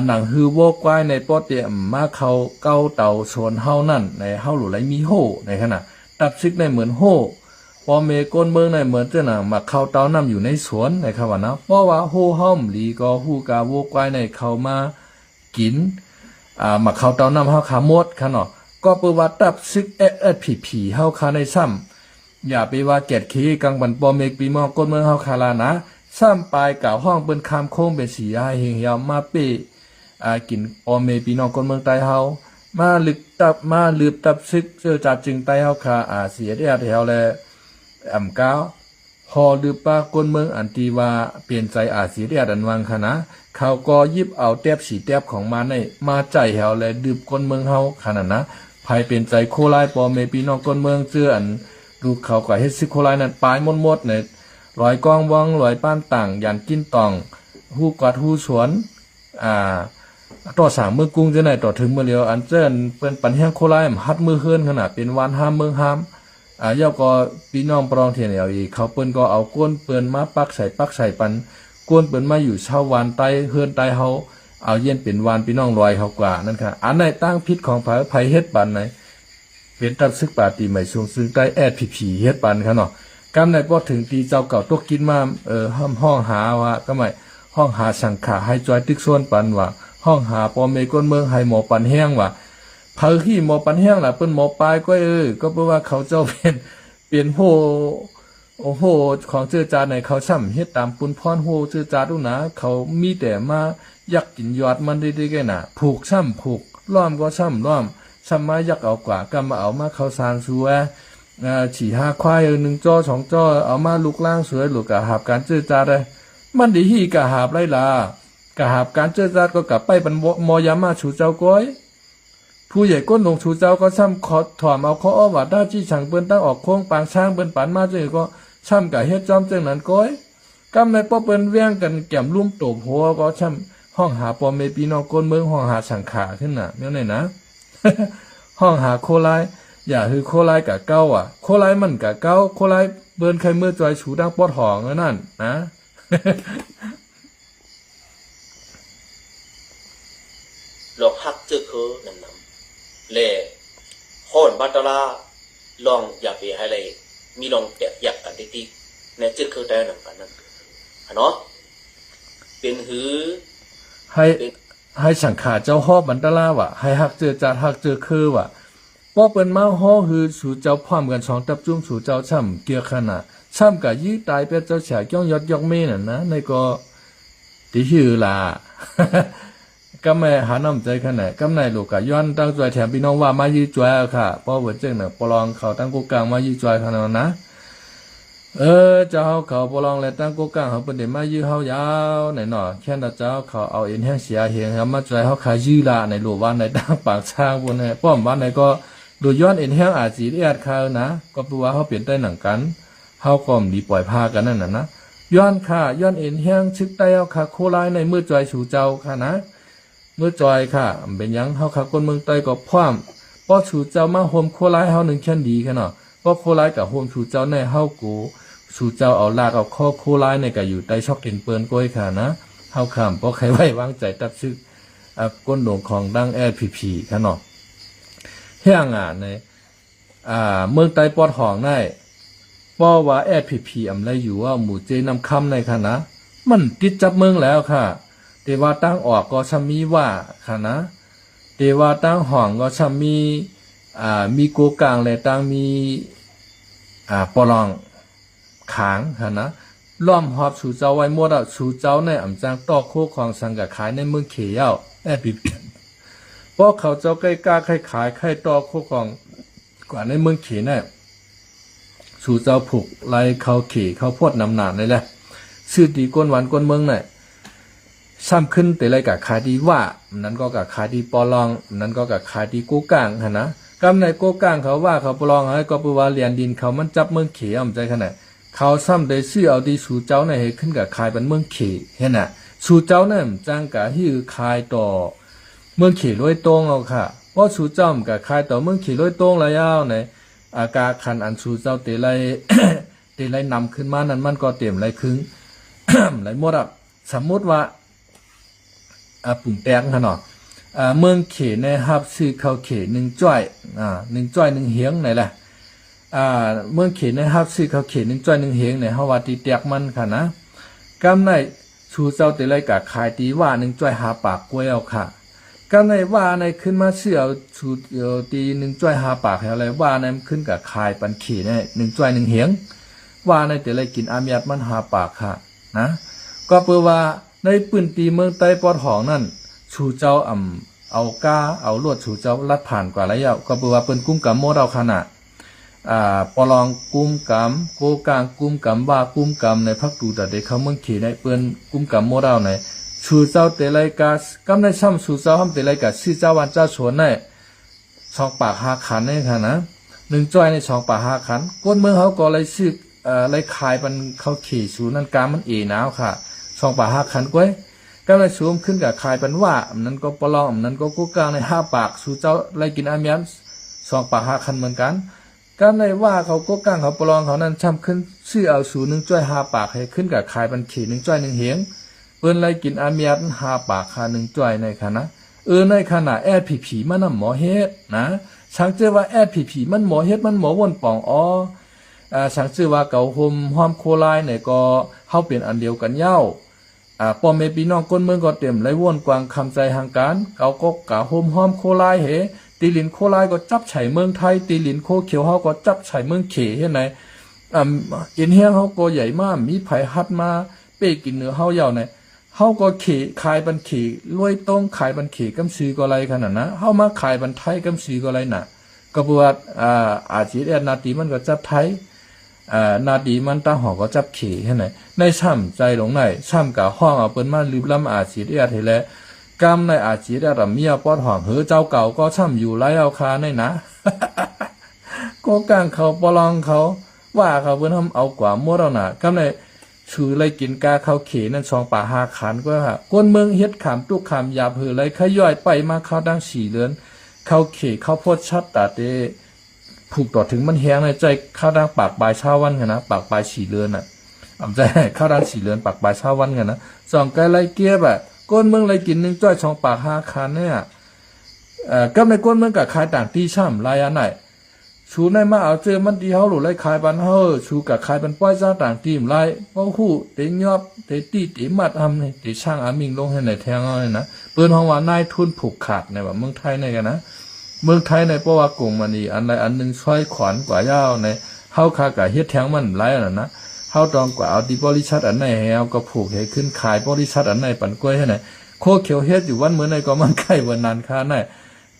หนังฮือโวกไว้ในปอเตียมมาเขาเก้าเต่าสวนเฮานั่นในเฮาหลุไหลมีโหในขณะตับซึกในเหมือนโหพอเมก้นเมืองในเหมือนเจ้าหนังมาเข้าเต่านำอยู่ในสวนในคำว่านะเพราะว่าโหเฮาหลีก็ฮู้กาโวกไว้ในเขามากินมาเข้าเต่านำเฮาขาหมดค่ะเนาะก็เปิดว่าตับซึกผีเฮาคาในซ้ำอย่าไปว่าเกียดขี้กังบันปอเมกปีมอก้นเมืองเฮาคาลานะซ้ำปลายกล่าวห้องเปิ้นคำโค้งเป็นสีหายเฮงยาวมาเป้กินปอเมปีนอก้นเมืองใต้เฮามาลึกตับซึกเจอจัดจึงใต้เฮาคาเสียได้แถวแลก้าวพอลือปาก้นเมืองอันตีว่าเปลี่ยนใจเสียได้ดันวังค่ะนะเขาก็ยิบเอาแตบสีแตบของมาในมาใจแถวแลดื่มก้นเมืองเฮาขนาดนะภายเป็นใจโคไลปอเมปีนอกก้นเมืองเจืออันลูกเขากับเฮ็ดซิโคไลนั่นปลายมดเนี่ยลอยกองวังลอยป้านต่างยันกินตองฮู้กอดฮู้สวนต่อสางเมืองกรุงจะไหนต่อถึงเมื่อเลียวอันเจิ้นเป็นปันแห้งโคไลฮัดมือเฮือนขนาดเป็นวันห้ามเมืองห้ามเย่าก็พี่น้องปรองเทียนเอาอีกเขาเปิ้นก็เอาก้นเปิ้นมาปักใส่ปันก้นเปิ้นมาอยู่เช่าวันใต้เฮือนใต้เฮาเอาเย็นเป็นวานพี่น้องลอยเขากว่านั่นค่ะอันไหนตั้งพิษของไผเฮ็ดปันไหนเป็นตับซึกปาตีใหม่สูงซึ่งใต้ผีเฮ็ดปันค่ะเนาะกำไหนพอถึงตีเจ้าเก่าตกกินมาห้องหาว่าก็ไม่ห้องหาสังขาให้จอยตึกส่วนปันว่าห้องหาปอเมก้นเมืองให้หมอปันแห้งว่าเผาขี้หมอปันแห้งล่ะเปิ้นหมอปลายก็ก็เพราะว่าเขาเจ้าเป็นโอ้โหของเจือจาในเขาช่ำเฮ็ดตามปุนพรโหเจือจาดูนะเขามีแต่มายักกินยอดมันได้ๆแก่น่ะผูกช่ำผูกล้อมก็ช่ำล้อมช่ำมายักเอากว่ากำมาเอามาเข้าสารสัวฉี่หาควาย1จ้อ2จ้อเอามาลูกล่างสวยลูกกะหาบการเจือจาได้มันดีฮีกะหาบไรล่ะกะหาบการเจือจาก็กลับไปบรรมอยามาชูเจ้าก้อยผู้ใหญ่ก้นลงชูเจ้าก็ช่ำขอถอมเอาข้ออ้อว่าด้าจี้ฉังเปิ้นตั้งออกโค้งปางช้างเปิ้นปันมาจังก็ช่ำกะเฮ็ดจอมจังนั้นก้อยกำในป้อเปิ้นแว่งกันแก้มลุ่มโตบหัวก็ช่ำห้องหาปอเมปีนอกก้นเมืองห้องหาสังขาขึ้นน่ะเมื่อไหร่นะ ห้องหาโคไลอย่าคือโคไลกะเก้าโคไลมันกะเก้าโคไลเบิ้นใครเมื่อจอยฉูดังปอดหองนั่นนะ หลอกฮักเจอคือนำเล่ฮ้อนบัตลาลองอย่าไปให้เลยมีลองแตกอยากกันติ๊กในเจอคือแต่นำกันนั่นเนาะเป็นหือให้สังขาเจ้าฮอบบันตลาว่ะให้ฮักเจอจัดฮักเจอคือว่ะป้อเปิ้นมาฮ้อคือสู่เจ้าพร้อมกัน2ตับจุ้งสู่เจ้าช่ำเกียร์ขนาดช่ำกะยื้อตายเป็ดเจ้าฉาย่องยอดยอกเมน่ะนะในก็ติหือล่ะ ก็แม่หาน้ำใจขนาดกำไหนลูกกะย้อนตั้งใจแถมพี่น้องว่ามายื้อจวยค่ะป้อเวิร์ดเจ้งน่ะปลองเขาตั้งกูกลางมายื้อจวยขนาดนะ เจ้าเขาปลองและตั้งกูกลางเขาเป็นเด็กมายื้อเฮายาวไหนหนอแค่นั้นเจ้าเขาเอาเอ็นแห้งเสียเหียงครับมาใจเขาขายยื้อละในหลวงวันในตั้งปากช่างบนในป้อมวันในก็ดูย้อนเอ็นแห้งอาจจีเอียดเขานะก็แปลว่าเขาเปลี่ยนได้หนังกันเขาก็ดีปล่อยพากันนั่นน่ะนะย้อนค่ะย้อนเอ็นแห้งชึกได้เอาค่ะโคลายในมือจอยชูเจ้าค่ะนะเมื่อจอยค่ะเป็นยังเขาค่ะคนเมืองใต้ก็พร้อมป้อชูเจ้ามาโฮมโคลายเขาหนึ่งแค่ดีค่ะเนาะป้อโคลายกับโฮมชูเจ้าในเขากูสู่เจ้าเอาลากเอาข้อคู่ร้ายในก็อยู่ใต้ชอกเต็นเปิ้นก้อยค่ะนะเฮาข้ามเพราะใครไว้วางใจตัดซึกก้นโด่งของดังLPPค่ะเนาะเฮียงในเมืองใต้ปอดหองได้ป้อว่า LPP อำไรอยู่ว่าหมู่เจนำคำในค่ะนะมันติดจับเมืองแล้วค่ะแต่ว่าตั้งออกก็ชะมีว่าค่ะนะแต่ว่าตั้งห้องก็ชะมีโกกลางและตั้งมีปอลองขางค่ะนะล้อมหอบสู่เจ้าไว้หมดอ่ะสู่เจ้าในอำจางต่อโคของสังกัดขายในเมืองเขียวเพราะเขาเจ้าใกล้กล้าใครขายใครต่อโคของกว่าในเมืองเขียวเนี่ยสู่เจ้าผูกไล่เขาเขีเขาพดนำหนาเลยแหละชื่อดีก้นหวานก้นเมืองเนี่ยซ้ำขึ้นแต่ไรกับขายดีว่านั้นก็กับขายดีปอลองนั้นก็กับขายดีกู้กลางค่ะนะกำในกู้กลางเขาว่าเขาปอลองให้ก็ปว่าเรียนดินเขามันจับเมืองเขียวใจขนาดเขาซ้ำได้ซื้อเอาดีสู่เจ้าในให้ขึ้นกับคายเป็นเมืองเขเห็นน่ะสู่เจ้าเนี่ยจ้างกะที่คายต่อเมืองเขลอยตรงเอาค่ะเพราะสู่เจ้ากับคายต่อเมืองเขลอยตรงระยะในอากาคันอันสู่เจ้าเตไล เตไลนำขึ้นมานั้นมันก็เต็มไรครึ่ง ไรหมดอ่ะสมมติว่าปุ่มแตงค่ะเนาะเมืองเขในฮับซื้อเขาเข1จ้อย1จ้อย1เหียงไหนแหละเมืองเขตในฮับซื้อเขาเขต1จ้อย1เฮงในเฮาว่าตีแตกมันค่ะนะกำในชูเจ้าแต่ไรกะขายตีว่า1จ้อย5ปากกล้วยเอาค่ะกำในว่าในขึ้นมาเสื้อชูตี1จ้อย5ปากให้อะไรว่าในขึ้นกับขายปันเขใน1จ้อย1เฮงว่าในแต่ไรกินอามียดมัน5ปากค่ะนะก็เพื่อว่าในปืนตีเมืองใต้ปอดหองนั่นชูเจ้าเอาก้าเอาลวดชูเจ้าลัดผ่านกว่าระยะก็เพื่อว่าเปิ้นกุ้มกับโมเราขนาดปลองกุมกำโกกลางกุมกำว่ากุมกำในพักดูแต่เด็กเขาเมืองขี่ในเปิ้นกุมกำโมดาวในชูเจ้าเตลัยกากำในช่ำชูเจ้าห้ามเตลัยกาชื่อเจ้าวันเจ้าชวนในช่องปากหาขันในค่ะนะ1จ้อยในช่องปากหาขันก้นเมืองเขาก็เลยชื่อเลยขายมันเขาขี่สูนั่นกามันเอหนาวค่ะช่องปากหาขันก้อยกำในชูมขึ้นกับขายเป็นว่านั้นก็ปลองนั้นก็โกกลางใน5ปากชูเจ้าเลยกินอาเมียนช่องปากหาขันเหมือนกันการในว่าเขาก็ก้างเขาปลองเขานั้นช้ำขึ้นชื่อเอาสู1จ้อย5ปากให้ขึ้นกับขายบันขี1จ้อย1เหียงเปิ้นไรกินอาเมียด5ปากค่า1จ้อยในค่ะนะในขณะLPPมันน่ะหมอเฮ็ดนะช่างเจอว่าLPPมันหมอเฮ็ดมันหมอวนป่องช่างเจอว่าเก่าโฮมห้อมโคลายเนี่ยก็เฮาเป็นอันเดียวกันเย้าป้อแม่พี่น้องคนเมืองก็เต็มไรว่นกวางคำใจทางการเก่าก็กะโฮมห้อมโคลายเหตีลินโคลายก็จับไฉเมืองไทยตีลินโคเขียวเฮาก็จับไฉเมืองเขเฮ็ดไหนเอ็นเฮียงเฮาก็ใหญ่มากมีไผฮัดมาเป้กินเนื้อเฮาเยาวไหนเฮาก็เขขายบันเขรวยต้องขายบันเขกำซื้อก็ไรขนาดนะเฮามาขายบันไทยกำซื้อก็ไรน่ะก็บวชอาชีพนาตีมันก็จับไทยนาดีมันตาหอก็จับเขเฮ็ดไหนในช่ำใจหลงไหนช่ำกะห้องเอาเปิ้นมาลืบล้ำอาชีพให้แล้วกรรมในอาชีพได้รับเมียปอดหอมเหือเจ้าเก่าก็ช่ำอยู่ไรเอาคาในนะ ก็กลางเขาปลองเขาว่าเขาเพิ่นทำเอากว่ามั่วเราหน่ะกรรมในชื่อไรกินกาเขาเขนั่นช่องป่าหาขันก็ฮะคนเมืองเฮ็ดขามตุกขามยาเผือไรขย่อยไปมาเข้าดัง4เดือนเขาเขเขาโพดชัดตาเตผูกต่อถึงมันแห้งในใจเข้าดังปากปลายเช้าวันกันนะปากปลาย4เดือนน่ะอำใจเข้าดัง4เดือนปากปลายเช้าวันกันนะส่องไกลไรเกียบก้นเมืองไรกิน1จ้อยช่องปากหาขันเนี่ยก็ในก้นเมืองกับขายต่างตีช่ำลายอันไหนชูในมาเอาเจอมันดีเฮาหลุไรขายบันเฮาชูกับขายบันป้อยจ้าต่างตีมไรเพราะคู่เตยอบเตตีเตมัดทำนี่เตช่างอามิงลงให้ไหนแทงเอาเลยนะเปิ้นห้องว่านายทุนผูกขาดในแบบเมืองไทยในกันนะเมืองไทยในเพราะว่ากงมันนี่อันใดอันหนึ่งช่วยขวัญกว่ายาวในเฮาคากับเฮ็ดแทงมันไรน่ะนะเฮาตองกว่าเอาดิบริษัทอันไหนให้เอาก็ผูกให้ขึ้นขายบริษัทอันไหนปั่นกล้วยให้ไหนโคเขียวเฮ็ดอยู่วันมื้อในก็มันใกล้วันนั้นค่าไหน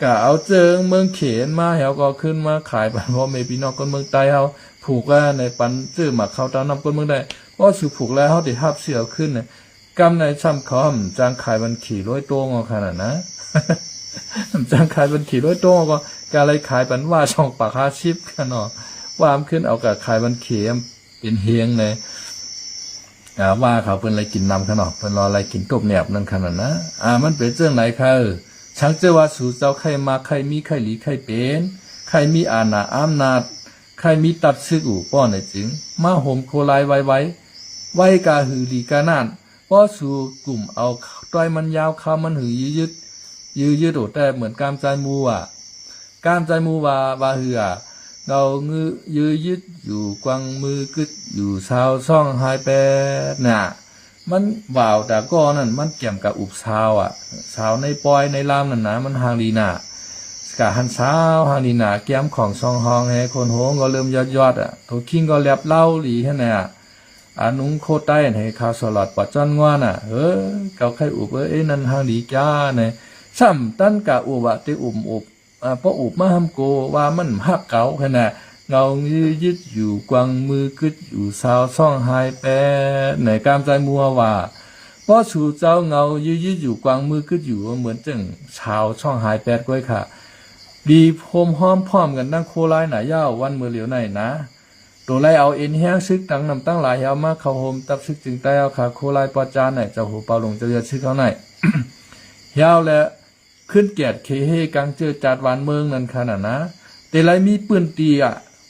กะเอาเจิงเมืองเขนมาเฮาก็ขึ้นมาขายปันพ่อแม่พี่น้องคนเมืองใต้เฮาผูกว่าในปันซื้อมาเข้าตามนำคนเมืองได้เพราะสุผูกแล้วเฮาได้รับเสียขึ้นน่ะกำในซ้ำเขาจางขายบันขี่ร้อยโต้งเอาขนาดนะ จางขายบันขี่ร้อยโต้งก็กะเลยขายปันว่าช่องปาก50กันเนาะว่ามขึ้นเอากะขายบันเขมเป็นเฮียงเลยว่าเขาเพิ่นอะไรกินนำขนาดเพิ่นรออะไรกินต้มแหนบนั่นขนาดนะมันเป็นเรื่องไหนค่ะช่างเจว่าสู่เจ้าใครมาใครมีใครหลีใครเป็นใครมีอาณาอำนาจใครมีตัดซึกอู่ป้อนในจึงมาห่มโคลายไว้กาหือหลีกานานป้อสู่กลุ่มเอาต้อยมันยาวข้ามันหือยืดโดดแต่เหมือนกามใจมูกามใจมูว่าหือเรางือยืดอยู่กวางมือกึดอยู่ชาวซ่องหายแปดน่ะมันว่าวแต่ก็นั่นมันเกี่ยมกับอุบชาวชาวในปอยในลามนั่นนะมันหางดีน่ะกะหันเช้าหางดีน่ะเกี่ยมของซองฮองให้คนโหงก็เริ่มยอดโถคิงก็แลบเล่าหลีแค่ไหนนุ้งโคใต้ให้ข้าวสลัดปะจ้อนงวนเกาไข่อุบนั่นหางดีจ้าเนี่ยซ้ำตั้นกะอุบติอุบเพราะอุบมาทำโกว่ามันหักเก่าแค่ไหนเงายืดอยู่กวางมือกึดอยู่ชาวซ่องหายแปในกามใจมัวว่าเพราะสู่เจ้าเงายืดอยู่กวางมือกึดอยู่เหมือนจังชาวช่องหายแปดก้อยค่ะดีพรมห้อมพร้อมกันตั้งโคไลหน่าย่าวันมือเหลียวไหนนะตัวไล่เอาเอ็นแห้งซึกตั้งนำตั้งหลายเอามาเข้าโฮมตับซึกจึงใต้เอาขาโคไลปอจานไหนเจ้าหูเปาลงจะซึกเขาไหนยาวและขึ้นเกียรติเคเฮกังเจอจัดหวานเมืองนั่นขนาดนะแต่ไรมีปืนตี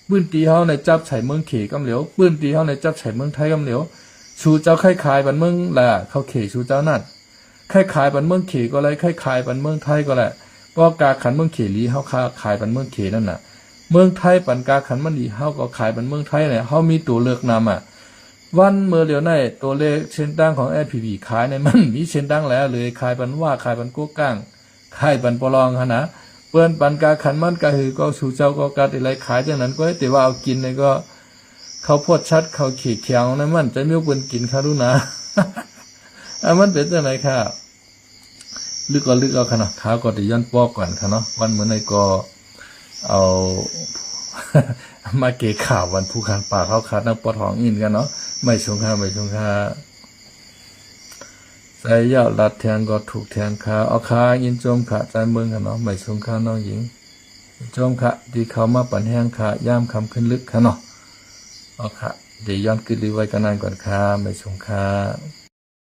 ปืนตีเฮาในจับไฉเมืองเขกำเหลียวปืนตีเฮาในจับไฉเมืองไทยกำเหลียวชูเจ้าไข่ขายบันเมืองล่ะเขาเขชูเจ้านั่นไข่ขายบันเมืองเขก็ไรไข่ขายบันเมืองไทยก็แหละเพราะกาขันเมืองเขลีเฮาขายบันเมืองเขนั่นน่ะเมืองไทยปันกาขันมันดีเฮาก็ขายบันเมืองไทยเนี่ยเฮามีตัวเลือกนำวันเมื่อเหลียวในตัวเลขเส้นตั้งของ SPP ขายในมันมีเส้นตั้งแล้วเลยขายบันว่าขายบันโก้ก้างขายบันปลองนะเปิ้นปันกาขันมันกาหือก็สู่เจ้าก็กาอะไรขายจังนั้นก็แต่ว่าเอากินเลยก็เขาพดชัดเขาขีดเขียวนั่นมันจะมีเปิ้นกินค่ะดูนะ มันเป็นจังไหนค่ะลึกเอาขนาดขาก็จะย้อนปอกก่อนค่ะเนาะวันเมื่อไหร่ก็เอา มาเกะข่าววันผู้คันป่าเขาขาดนักปอทองอินกันเนาะไม่ชงค่าใส่ยาวลัดแทงก็ถูกแทงขาเอาขายินโจมขาใจเมืองค่ะเนาะไม่ชงค่าน้องหญิงโจมขาดีเขามาปั่นแห้งขาย่ามคำขึ้นลึกค่ะเนาะเอาขาเดี๋ยวย้อนขึ้นไว้กันนานก่อนค่ะไม่ชงค่า